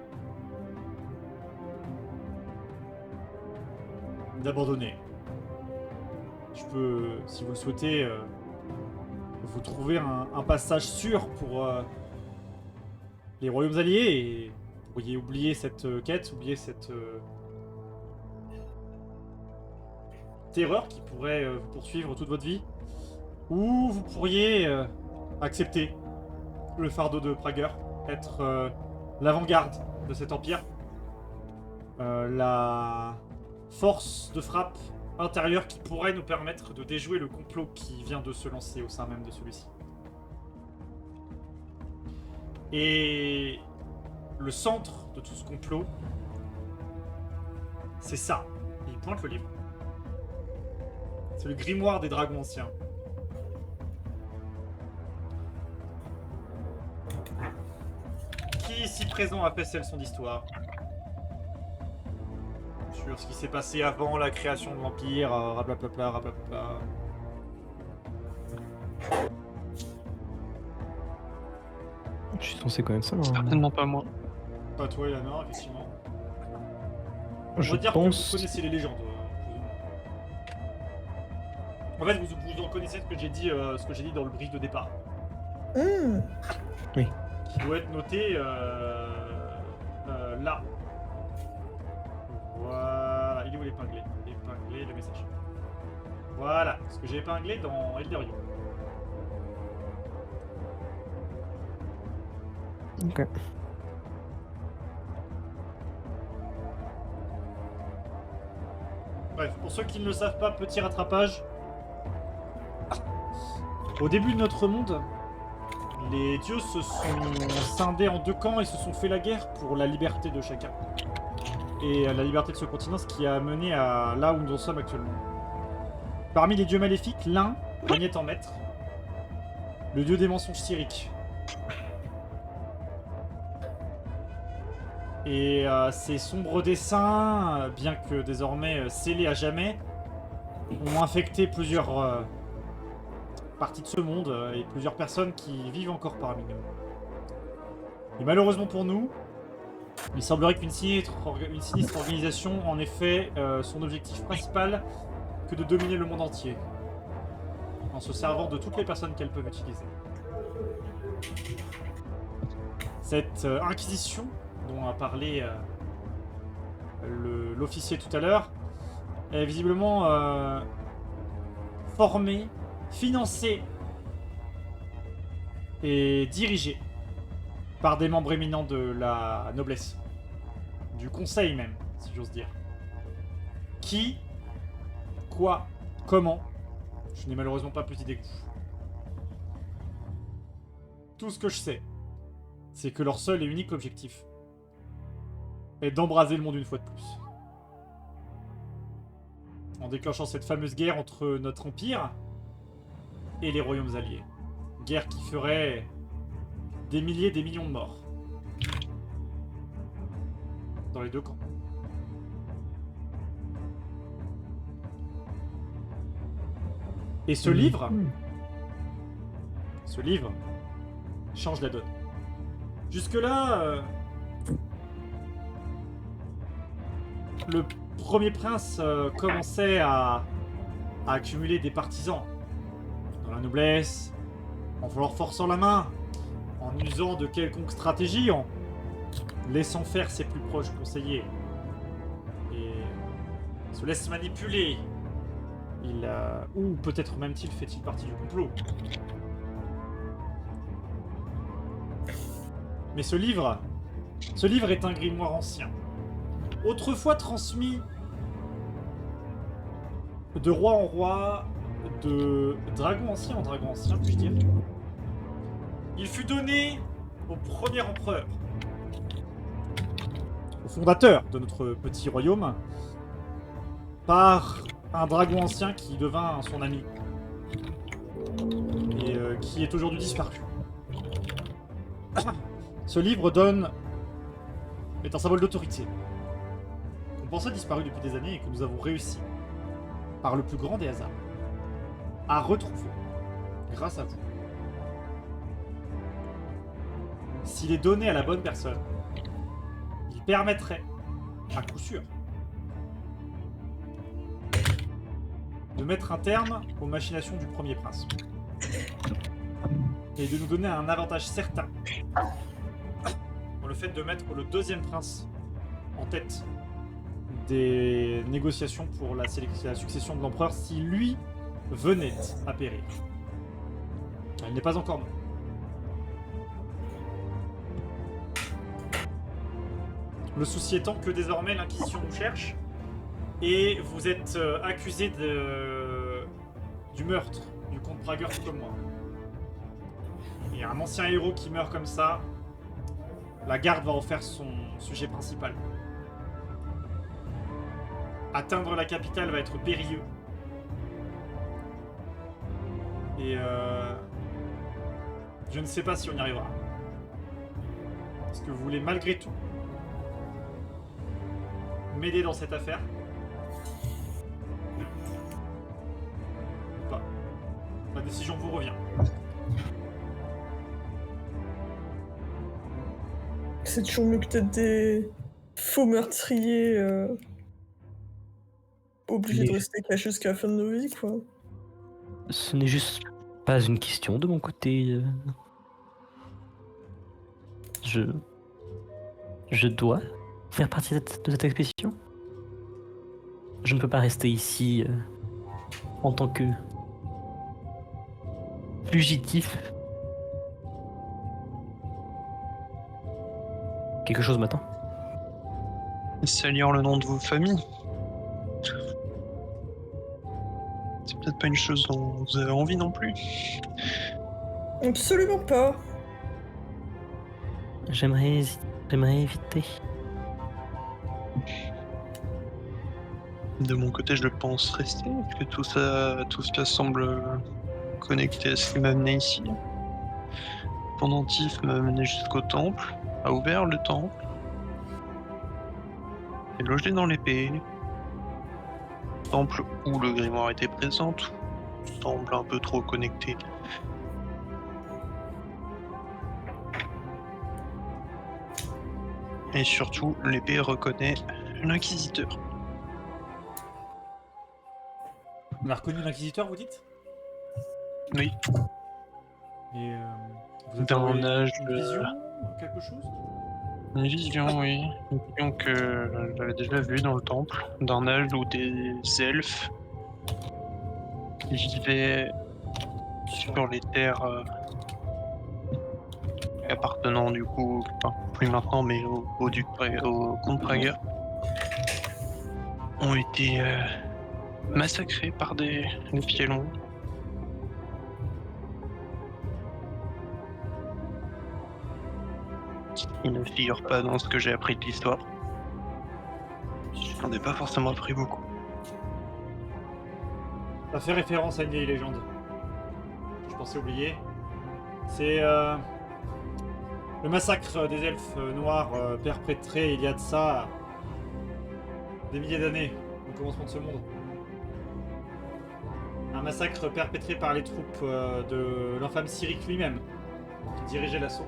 d'abandonner. Je peux, si vous le souhaitez, vous trouver un passage sûr pour les royaumes alliés, et vous pourriez oublier cette quête, oublier cette terreur qui pourrait vous poursuivre toute votre vie. Ou vous pourriez accepter le fardeau de Prager, être l'avant-garde de cet empire, la force de frappe intérieure qui pourrait nous permettre de déjouer le complot qui vient de se lancer au sein même de celui-ci. Et le centre de tout ce complot, c'est ça. Il pointe le livre. C'est le grimoire des dragons anciens. Qui ici présent a fait ses leçons d'histoire sur ce qui s'est passé avant la création de l'Empire, rablapla, rablapla. Je suis censé connaître ça. Hein. Certainement pas moi. Pas toi, Eleanor, effectivement. On Je va dire que pense. vous connaissez les légendes. En fait, vous en connaissez ce que j'ai dit dans le brief de départ. Mmh. Qui doit être noté là. Voilà. Il est où l'épinglé? Épinglé, le message. Voilà, ce que j'ai épinglé dans Elderio. Ok. Bref, pour ceux qui ne le savent pas, petit rattrapage. Au début de notre monde, les dieux se sont scindés en deux camps et se sont fait la guerre pour la liberté de chacun. Et la liberté de ce continent, ce qui a mené à là où nous en sommes actuellement. Parmi les dieux maléfiques, l'un régnait en maître, le dieu des mensonges Cyrique. Et ces sombres desseins, bien que désormais scellés à jamais, ont infecté plusieurs parties de ce monde et plusieurs personnes qui vivent encore parmi nous. Et malheureusement pour nous, il semblerait qu'une sinistre organisation, en effet, son objectif principal que de dominer le monde entier, en se servant de toutes les personnes qu'elles peuvent utiliser. Cette inquisition dont a parlé l'officier tout à l'heure, est visiblement formée, financée et dirigée par des membres éminents de la noblesse, du conseil même, si j'ose dire. Qui, quoi, comment, je n'ai malheureusement pas plus d'idées que vous. Tout ce que je sais, c'est que leur seul et unique objectif est d'embraser le monde une fois de plus. En déclenchant cette fameuse guerre entre notre empire et les royaumes alliés. Guerre qui ferait des milliers, des millions de morts. Dans les deux camps. Et ce livre change la donne. Jusque-là, le premier prince commençait à accumuler des partisans dans la noblesse, en leur forçant la main, en usant de quelconques stratégies, en laissant faire ses plus proches conseillers. Et se laisse manipuler. Ou peut-être même fait-il partie du complot. Mais ce livre est un grimoire ancien. Autrefois transmis de roi en roi, de dragon ancien en dragon ancien, puis-je dire. Il fut donné au premier empereur, au fondateur de notre petit royaume, par un dragon ancien qui devint son ami, et qui est aujourd'hui disparu. Ce livre est un symbole d'autorité, qu'on pensait disparu depuis des années et que nous avons réussi, par le plus grand des hasards, à retrouver, grâce à vous. S'il est donné à la bonne personne, il permettrait, à coup sûr, de mettre un terme aux machinations du premier prince. Et de nous donner un avantage certain dans le fait de mettre le deuxième prince en tête des négociations pour la succession de l'empereur si lui venait à périr. Il n'est pas encore mort. Le souci étant que désormais l'Inquisition nous cherche et vous êtes accusé du meurtre du comte Prager tout comme moi. Et un ancien héros qui meurt comme ça, la garde va en faire son sujet principal. Atteindre la capitale va être périlleux. Et je ne sais pas si on y arrivera. Est-ce que vous voulez malgré tout m'aider dans cette affaire? Ou pas? La décision vous revient. C'est toujours mieux que d'être des faux meurtriers obligés de rester cachés jusqu'à la fin de nos vies, quoi. Ce n'est juste pas une question de mon côté. Je dois faire partie de cette expédition? Je ne peux pas rester ici en tant que fugitif. Quelque chose m'attend. Salir le nom de vos familles. C'est peut-être pas une chose dont vous avez envie non plus. Absolument pas. J'aimerais éviter. De mon côté, je pense rester, parce que tout ça semble connecté à ce qui m'a amené ici. Pendentif m'a amené jusqu'au temple, a ouvert le temple, est logé dans l'épée. Temple où le grimoire était présent, tout semble un peu trop connecté. Et surtout, l'épée reconnaît l'inquisiteur. On a reconnu l'inquisiteur, vous dites? Oui, Et vous avez d'un âge une vision, quelque chose? Une vision, oui. Une vision que j'avais déjà vue dans le temple, d'un âge où des elfes qui vivaient sur les terres appartenant du coup, enfin, plus maintenant, mais au comte Prager, ont été massacrés par des Fielons. Il ne figure pas dans ce que j'ai appris de l'histoire. Je n'en ai pas forcément appris beaucoup. Ça fait référence à une vieille légende. Je pensais oublier. C'est le massacre des elfes noirs perpétré il y a de ça des milliers d'années au commencement de ce monde. Un massacre perpétré par les troupes de l'infâme Cyric lui-même, qui dirigeait l'assaut.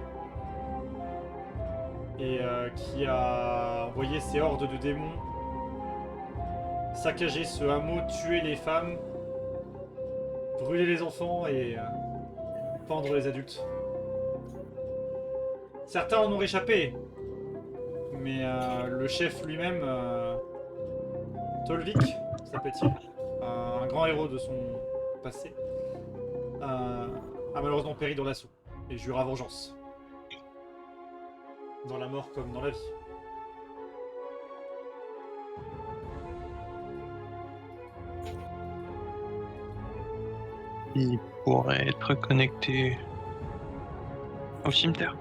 Et qui a envoyé ses hordes de démons saccager ce hameau, tuer les femmes, brûler les enfants et pendre les adultes. Certains en ont réchappé, mais le chef lui-même, Tolvik, s'appelle-t-il, un grand héros de son passé, a malheureusement péri dans l'assaut et jura vengeance. Dans la mort comme dans la vie. Il pourrait être connecté au cimetière.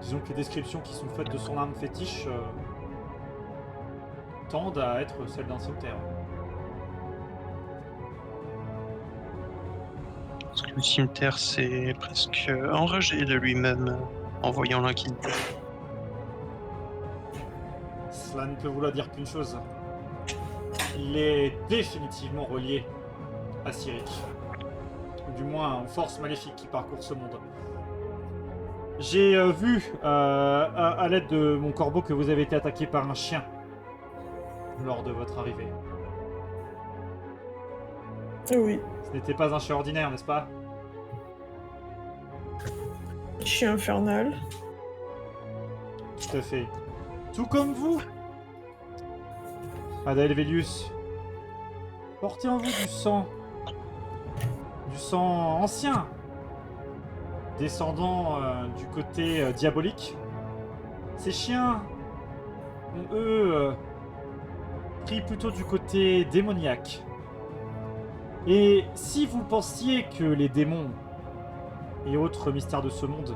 Disons que les descriptions qui sont faites de son arme fétiche tendent à être celles d'un cimetière. Parce que le cimetière s'est presque enragé de lui-même en voyant l'inquisiteur. Cela ne peut vouloir dire qu'une chose. Il est définitivement relié à Cyric. Ou du moins aux forces maléfiques qui parcourent ce monde. J'ai vu à l'aide de mon corbeau que vous avez été attaqué par un chien lors de votre arrivée. Oui, Ce n'était pas un chien ordinaire, n'est-ce pas? chien infernal. Tout à fait. Tout comme vous, Ada Elvelius, portez en vous du sang ancien, descendant du côté diabolique. Ces chiens ont, eux, pris plutôt du côté démoniaque. Et si vous pensiez que les démons et autres mystères de ce monde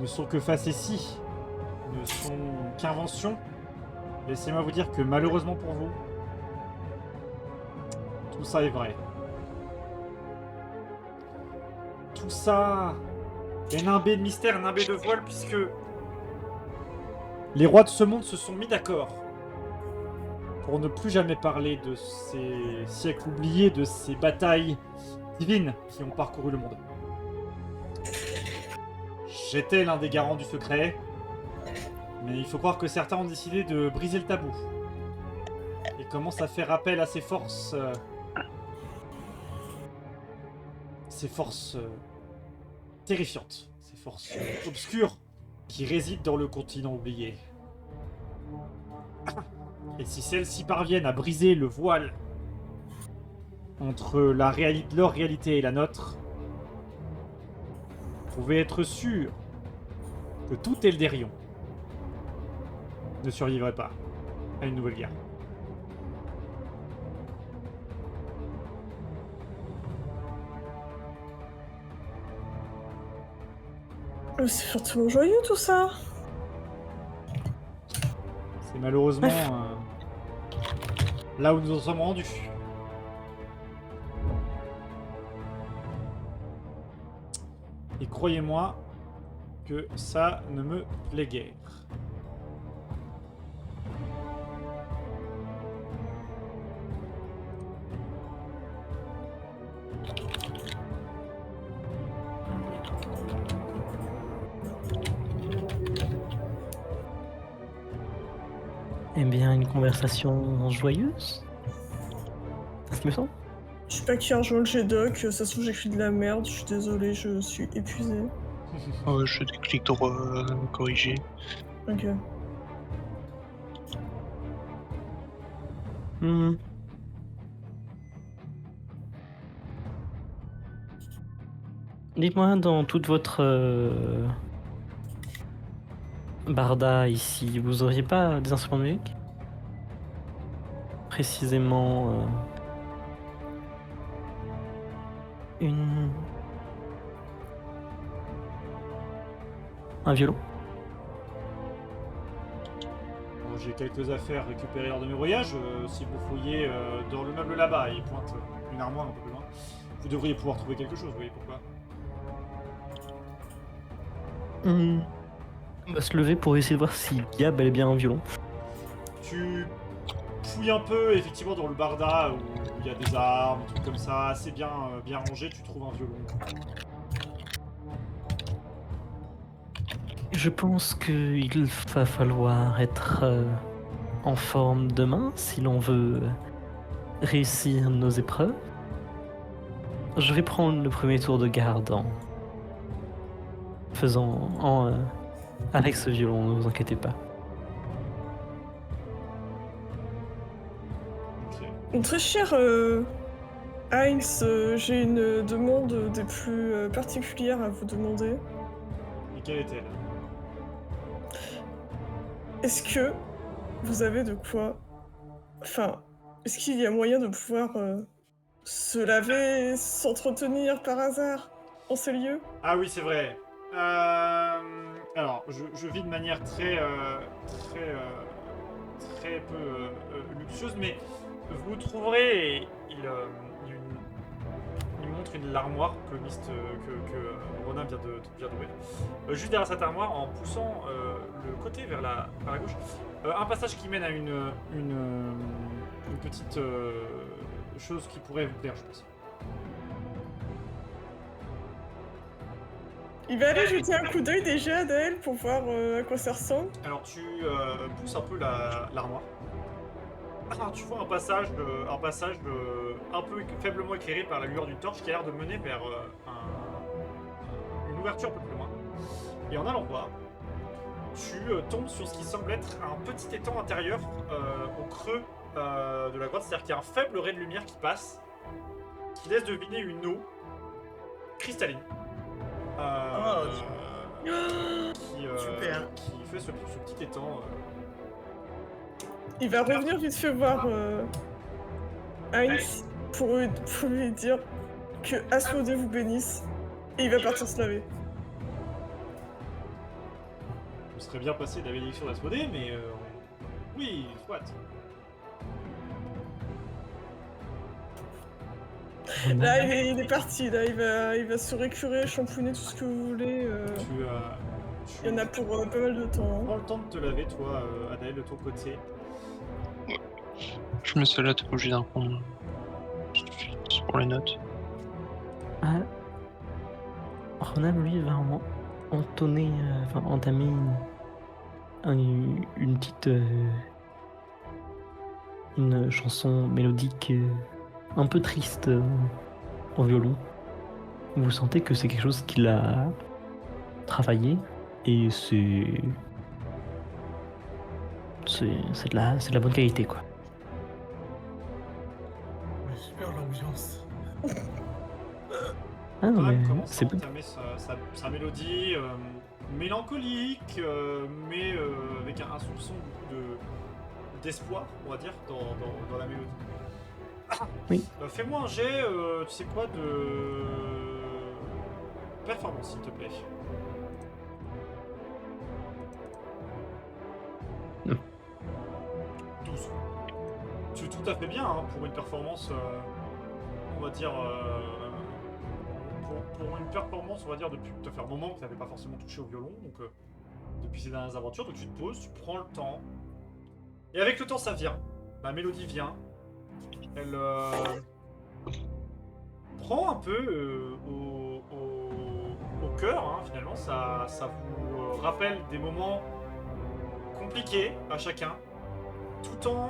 ne sont que facéties, ne sont qu'inventions, laissez-moi vous dire que malheureusement pour vous, tout ça est vrai. Tout ça est nimbé de mystère, nimbé de voile, puisque les rois de ce monde se sont mis d'accord pour ne plus jamais parler de ces siècles oubliés, de ces batailles divines qui ont parcouru le monde. J'étais l'un des garants du secret, mais il faut croire que certains ont décidé de briser le tabou et commencent à faire appel à ces forces terrifiantes, ces forces obscures qui réside dans le continent oublié. Et si celles-ci parviennent à briser le voile entre leur réalité et la nôtre, vous pouvez être sûr que tout Elderion ne survivrait pas à une nouvelle guerre. C'est fortement joyeux tout ça. C'est malheureusement là où nous en sommes rendus. Et croyez-moi que ça ne me plaît guère. Eh bien, une conversation joyeuse. C'est ce qu'il me semble. Je sais pas qui a rejoint le G-Doc, ça se trouve j'écris de la merde, je suis désolé, je suis épuisé. Je déclic droit corrigé. Ok. Hmm. Dites-moi, dans toute votre barda ici, vous auriez pas des instruments de musique? Précisément un violon? Bon, j'ai quelques affaires récupérées lors de mes voyages. Si vous fouillez dans le meuble là-bas, il pointe une armoire un peu plus loin. Vous devriez pouvoir trouver quelque chose, vous voyez pourquoi. On va se lever pour essayer de voir s'il y a bel et bien un violon. Tu fouilles un peu, effectivement, dans le barda où il y a des armes, des trucs comme ça, assez bien rangé, tu trouves un violon. Je pense qu'il va falloir être en forme demain si l'on veut réussir nos épreuves. Je vais prendre le premier tour de garde avec ce violon, ne vous inquiétez pas. Ok. Très cher Heinz, j'ai une demande des plus particulières à vous demander. Et quelle est-elle? Est-ce que vous avez de quoi... Enfin, est-ce qu'il y a moyen de pouvoir se laver, s'entretenir par hasard en ces lieux? Ah oui, c'est vrai. Alors, je vis de manière très peu luxueuse, mais vous trouverez, il montre l'armoire que Ronan vient d'ouvrir. Juste derrière cette armoire, en poussant le côté vers la gauche, un passage qui mène à une petite chose qui pourrait vous plaire, je pense. Il va aller jeter un coup d'œil déjà à Daël pour voir à quoi ça ressemble. Alors tu pousses un peu l'armoire. Ah, tu vois un passage un peu faiblement éclairé par la lueur d'une torche qui a l'air de mener vers une ouverture un peu plus loin. Et en allant voir, tu tombes sur ce qui semble être un petit étang intérieur au creux de la grotte. C'est-à-dire qu'il y a un faible ray de lumière qui passe, qui laisse deviner une eau cristalline. Super. Qui fait ce petit étang. Il va revenir vite fait voir Heinz pour lui dire que Asmodée vous bénisse et il va partir se laver. On serait bien passé de la bénédiction d'Asmodée, mais oui, soit. Là, il est parti, là, il va se récurer, shampooiner, tout ce que vous voulez. Il y en a pour pas mal de temps. Prends le temps de te laver, toi, Adaël, de ton côté. Je me seule là, t'es obligé d'un prendre. C'est pour les notes. Ronan, lui, va entamer une petite une chanson mélodique un peu triste en violon. Vous sentez que c'est quelque chose qu'il a travaillé Et c'est de la bonne qualité, quoi. Mais super l'ambiance. Ah non, mais Ram commence à c'est bon. entamer sa mélodie mélancolique, mais avec un soupçon d'espoir, on va dire, dans la mélodie. Oui. Fais-moi un jet, tu sais quoi, de performance, s'il te plaît. Non. 12. C'est tout à fait bien hein, pour une performance, on va dire... pour une performance, on va dire, depuis ça fait un moment que tu n'avais pas forcément touché au violon, donc depuis ces dernières aventures, donc tu te poses, tu prends le temps, et avec le temps ça vient, la mélodie vient, elle prend un peu au cœur, hein, finalement, ça vous rappelle des moments compliqués à chacun, tout en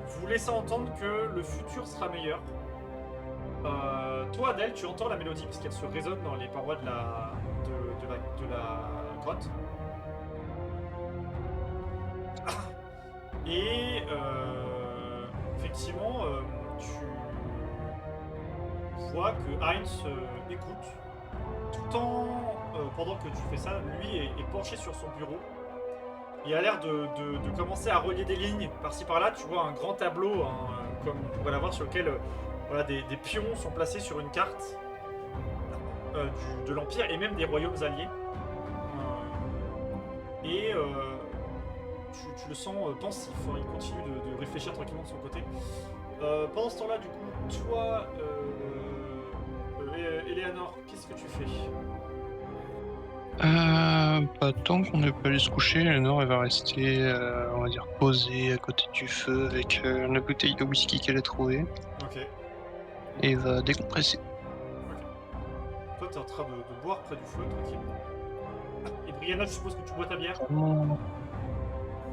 vous laissant entendre que le futur sera meilleur. Toi, Adèle, tu entends la mélodie parce qu'elle se résonne dans les parois de la grotte. Et effectivement, tu vois que Heinz écoute tout en pendant que tu fais ça, lui est penché sur son bureau. Il a l'air de commencer à relier des lignes par-ci par-là. Tu vois un grand tableau, hein, comme on pourrait l'avoir, sur lequel voilà, des pions sont placés sur une carte de l'Empire et même des royaumes alliés. Tu le sens pensif, hein, il continue de réfléchir tranquillement de son côté. Pendant ce temps-là, du coup, toi, Eleanor, qu'est-ce que tu fais? Tant qu'on n'est pas allé se coucher, Eleanor elle va rester, on va dire, posée à côté du feu avec la bouteille de whisky qu'elle a trouvée. Ok. Et va décompresser. Toi, t'es en train de boire près du feu, tranquillement. Et Brianna, je suppose que tu bois ta bière?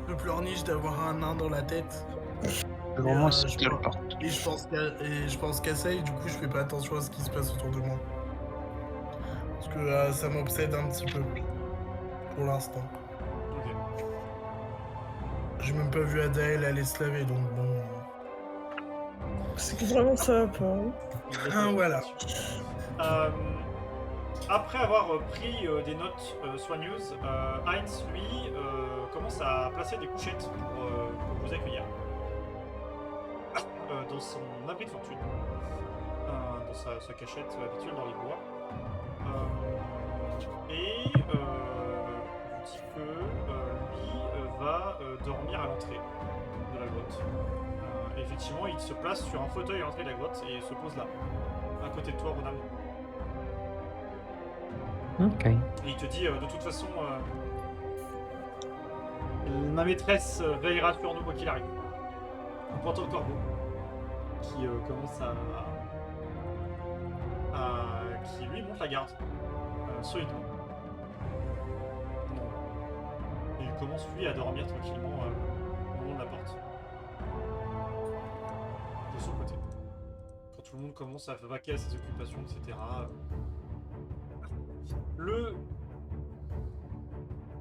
Le pleurniche d'avoir un nain dans la tête. C'est vraiment je essentiel vois. par contre. Et je pense qu'à ça, et du coup, je fais pas attention à ce qui se passe autour de moi. Parce que ça m'obsède un petit peu. Pour l'instant. Ok. J'ai même pas vu Adaël aller se laver, donc bon. C'est que vraiment ça va pas. Hein. Ah, voilà. Après avoir pris des notes soigneuses, Heinz, lui, commence à placer des couchettes pour vous accueillir. Dans son abri de fortune. Dans sa cachette habituelle dans les bois. Et vous dit que lui va dormir à l'entrée de la grotte. Effectivement, il se place sur un fauteuil à l'entrée de la grotte et se pose là, à côté de toi, Ronald. Ok. Et il te dit, de toute façon, ma maîtresse veillera sur nous quoi qu'il arrive. On peut entendre le corbeau qui commence qui lui monte la garde, solidement. Et il commence lui à dormir tranquillement au long de la porte. De son côté. Quand tout le monde commence à vaquer à ses occupations, etc.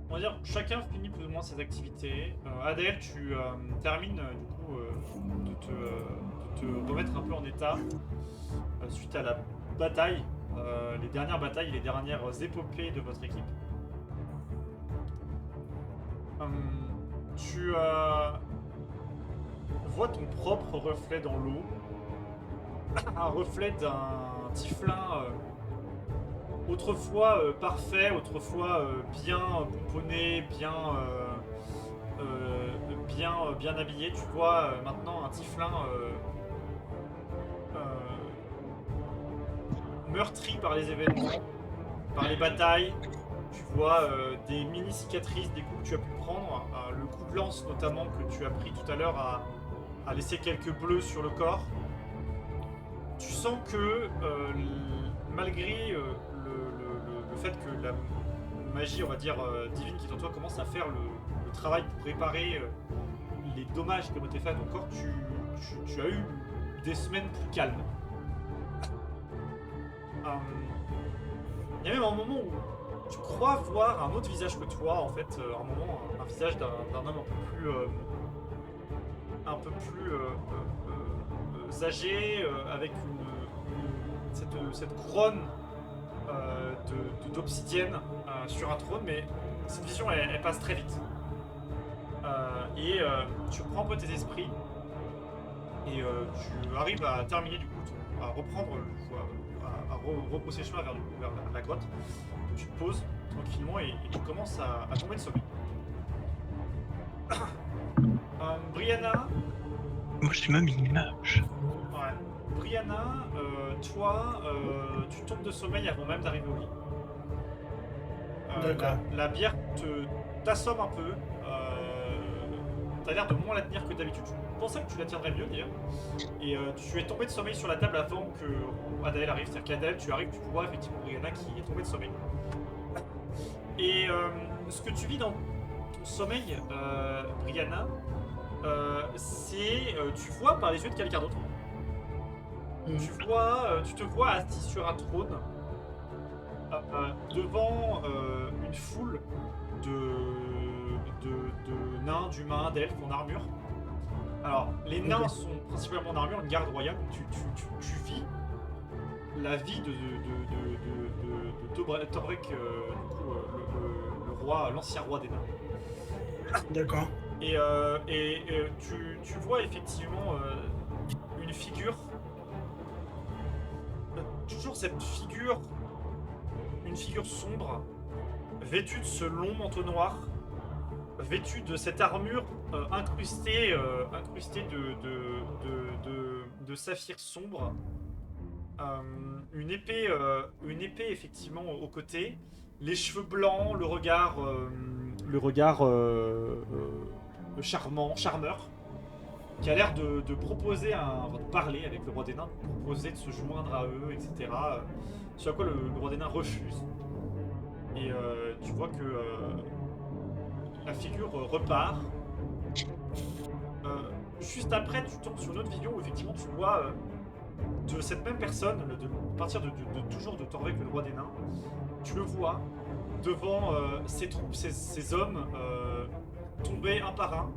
On va dire, chacun finit plus ou moins ses activités. Adèle, tu termines du coup de te remettre un peu en état suite à la bataille, les dernières batailles et les dernières épopées de votre équipe. Tu vois ton propre reflet dans l'eau, un reflet d'un tieflin autrefois parfait, autrefois bien pomponné, bien habillé. Tu vois maintenant un tieflin meurtri par les événements, par les batailles. Tu vois des mini cicatrices, des coups que tu as pu prendre, le coup de lance notamment que tu as pris tout à l'heure a laissé quelques bleus sur le corps. Tu sens que malgré le fait que la magie, on va dire, divine qui est en toi commence à faire le travail pour réparer les dommages qui ont été faits à ton corps, tu as eu des semaines plus calmes. Il y a même un moment où tu crois voir un autre visage que toi, en fait, un moment, un visage d'un homme un peu plus âgé, avec cette couronne d'obsidienne sur un trône, mais cette vision, elle passe très vite. Tu reprends un peu tes esprits, et tu arrives à terminer, du coup, à reprendre, à repousser le chemin vers la grotte. Tu te poses tranquillement et tu commences à tomber de sommeil. Brianna, Moi, j'ai même une image. ouais. Brianna, toi, tu tombes de sommeil avant même d'arriver au lit. D'accord. La bière t'assomme un peu. T'as l'air de moins la tenir que d'habitude. Je pensais que tu la tiendrais mieux d'ailleurs. Et tu es tombé de sommeil sur la table avant que Adael arrive. C'est-à-dire qu'Adael, tu arrives, tu vois effectivement Brianna qui est tombée de sommeil. Et ce que tu vis dans ton sommeil, Brianna, c'est tu vois par les yeux de quelqu'un d'autre. Tu te vois assis sur un trône devant une foule de nains, d'humains, d'elfes en armure. Alors, les nains sont principalement en armure, une garde royale. Tu vis la vie de Torvek, le roi, l'ancien roi des nains. D'accord. Et tu vois effectivement une figure. Toujours cette figure. Une figure sombre, vêtue de ce long manteau noir, vêtue de cette armure incrustée de saphir sombre. Une épée effectivement aux côtés, les cheveux blancs, le regard charmeur, qui a l'air de proposer de parler avec le roi des nains, de proposer de se joindre à eux, etc. Ce à quoi le roi des nains refuse. Et tu vois que la figure repart. Juste après, tu tombes sur une autre vidéo où effectivement tu vois de cette même personne, à partir toujours de Torvek, le roi des nains, tu le vois devant ces hommes tomber un par un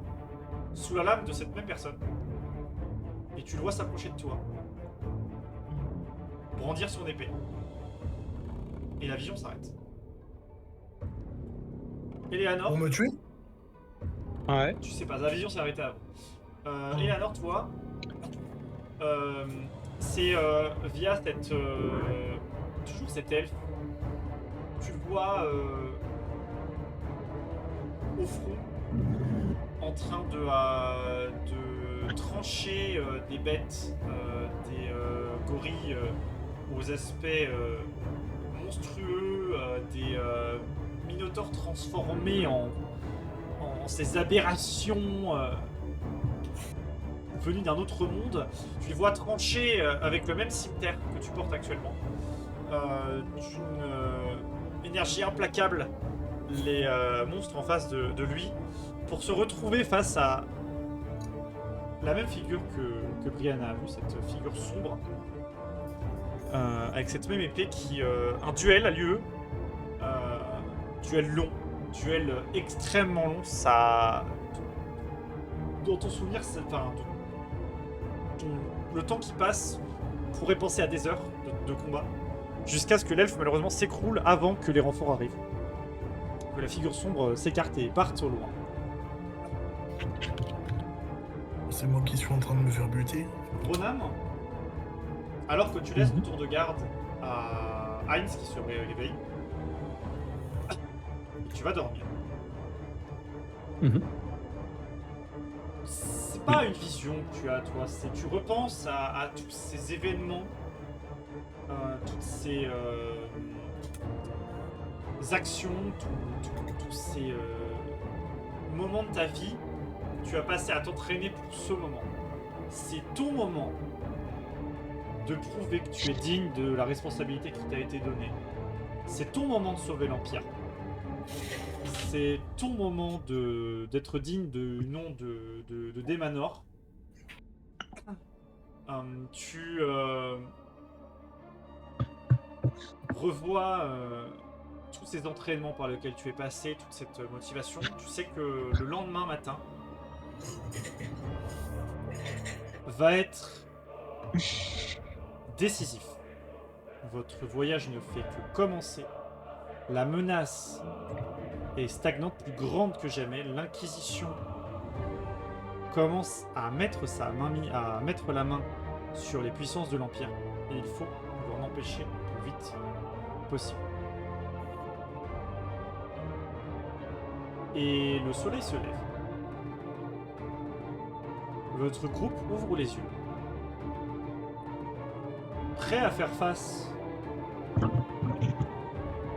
sous la lame de cette même personne. Et tu le vois s'approcher de toi, brandir son épée. Et la vision s'arrête. Eleanor, Pour me tuer? Ouais. tu sais pas, la vision s'est arrêtée avant. Eleanor, toi, c'est via toujours cette elfe, tu le vois au front, en train de trancher des bêtes, des gorilles aux aspects monstrueux, des minotaures transformés en ces aberrations venues d'un autre monde. Tu les vois trancher avec le même cimetière que tu portes actuellement, d'une énergie implacable, les monstres en face de lui, pour se retrouver face à la même figure que Brianna a vue, cette figure sombre, avec cette même épée qui... un duel a lieu, duel long, duel extrêmement long, ça... Dans ton souvenir, le temps qui passe pourrait penser à des heures de combat, jusqu'à ce que l'elfe malheureusement s'écroule avant que les renforts arrivent. Que la figure sombre s'écarte et parte au loin. C'est moi qui suis en train de me faire buter. Ronam, alors que tu laisses le tour de garde à Heinz qui se réveille, tu vas dormir. C'est pas une vision que tu as, toi, c'est tu repenses à tous ces événements, toutes ces actions, tous ces moments de ta vie que tu as passé à t'entraîner pour ce moment. C'est ton moment de prouver que tu es digne de la responsabilité qui t'a été donnée. C'est ton moment de sauver l'Empire. C'est ton moment d'être digne du nom de Daemanor. Tu revois tous ces entraînements par lesquels tu es passé, toute cette motivation, tu sais que le lendemain matin va être décisif. Votre voyage ne fait que commencer. La menace est stagnante, plus grande que jamais. L'Inquisition commence à mettre la main sur les puissances de l'Empire. Et il faut l'en empêcher le plus vite possible. Et le soleil se lève. Votre groupe ouvre les yeux. Prêt à faire face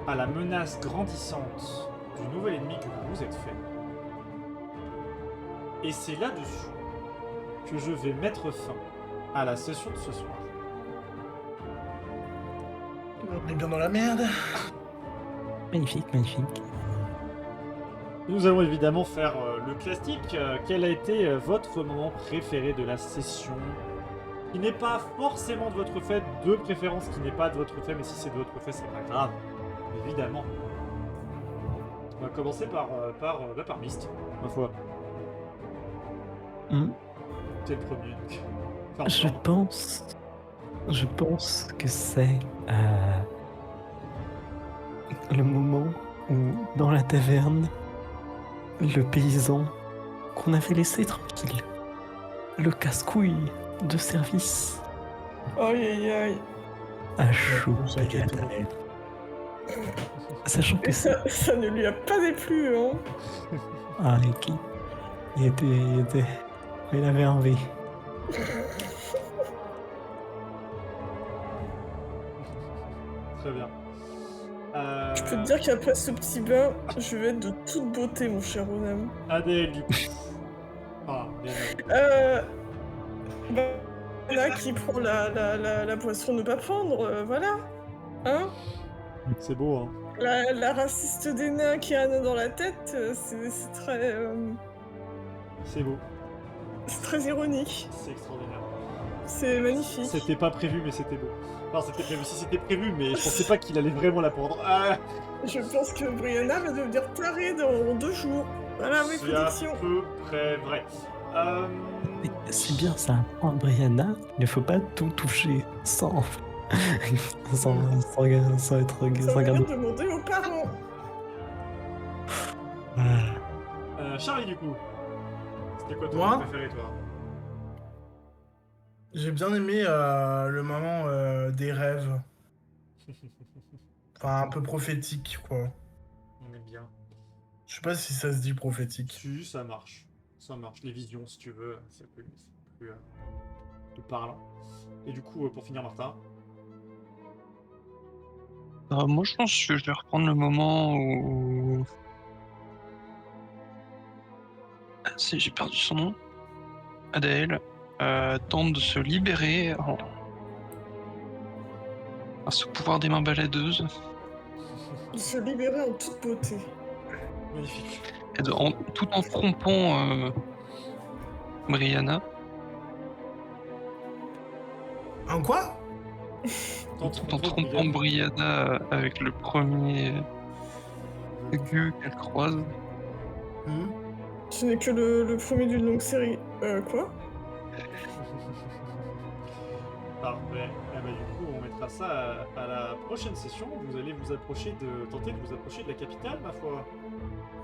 à la menace grandissante du nouvel ennemi que vous vous êtes fait. Et c'est là-dessus que je vais mettre fin à la session de ce soir. On est bien dans la merde. Magnifique, magnifique. Nous allons évidemment faire le classique. Quel a été votre moment préféré de la session? Qui n'est pas forcément de votre fait, de préférence qui n'est pas de votre fait, mais si c'est de votre fait, c'est pas grave. Évidemment. On va commencer par Myst, ma foi. T'es le premier. Enfin, Je pense que c'est le moment où, dans la taverne, le paysan qu'on avait laissé tranquille, le casse-couille de service, Aïe aïe aïe. a chopé Adèle. Sachant que Et ça ne lui a pas déplu, hein. Ah, et qui il avait envie. très bien. Je peux te dire qu'après ce petit bain, je vais être de toute beauté, mon cher Onam. Adèle, du coup. Ah, bien joué. Là, qui prend la poisson ne pas prendre, voilà. Hein? C'est beau, hein. La raciste des nains qui a un nain dans la tête, c'est très... C'est beau. c'est très ironique. C'est extraordinaire. C'est magnifique. C'était pas prévu, mais c'était beau. Enfin, c'était prévu. Si c'était prévu, mais je pensais pas qu'il allait vraiment la prendre. Ah, Je pense que Brianna va devenir tarée dans 2 jours. Voilà mes c'est à prédictions. peu près vrai. Mais c'est bien ça. En Brianna, il ne faut pas tout toucher sans être Ça sans veut garder. dire demander aux parents. Charlie, du coup. C'était quoi ton Moi moment préféré, toi? J'ai bien aimé le moment des rêves. Enfin, un peu prophétique, quoi. On aime bien. Je sais pas si ça se dit prophétique. Si, ça marche. Ça marche. Les visions, si tu veux, c'est plus parlant. Et du coup, pour finir, Martin. Moi, je pense que je vais reprendre le moment où... Ah, si, j'ai perdu son nom. Adèle tente de se libérer grâce au pouvoir des mains baladeuses. De se libérer en toute beauté. Magnifique. Et tout en trompant Brianna. En quoi? Tout en trompant Brianna avec le premier gueux qu'elle croise. Ce n'est que le premier d'une longue série. Quoi? Parfait. Eh ben, du coup, on mettra ça à la prochaine session. Vous allez tenter de vous approcher de la capitale, ma foi.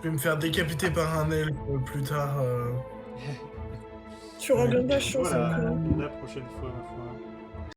Je vais me faire décapiter par un elfe plus tard. Tu auras bien de la chance Voilà, encore. la prochaine fois, ma foi.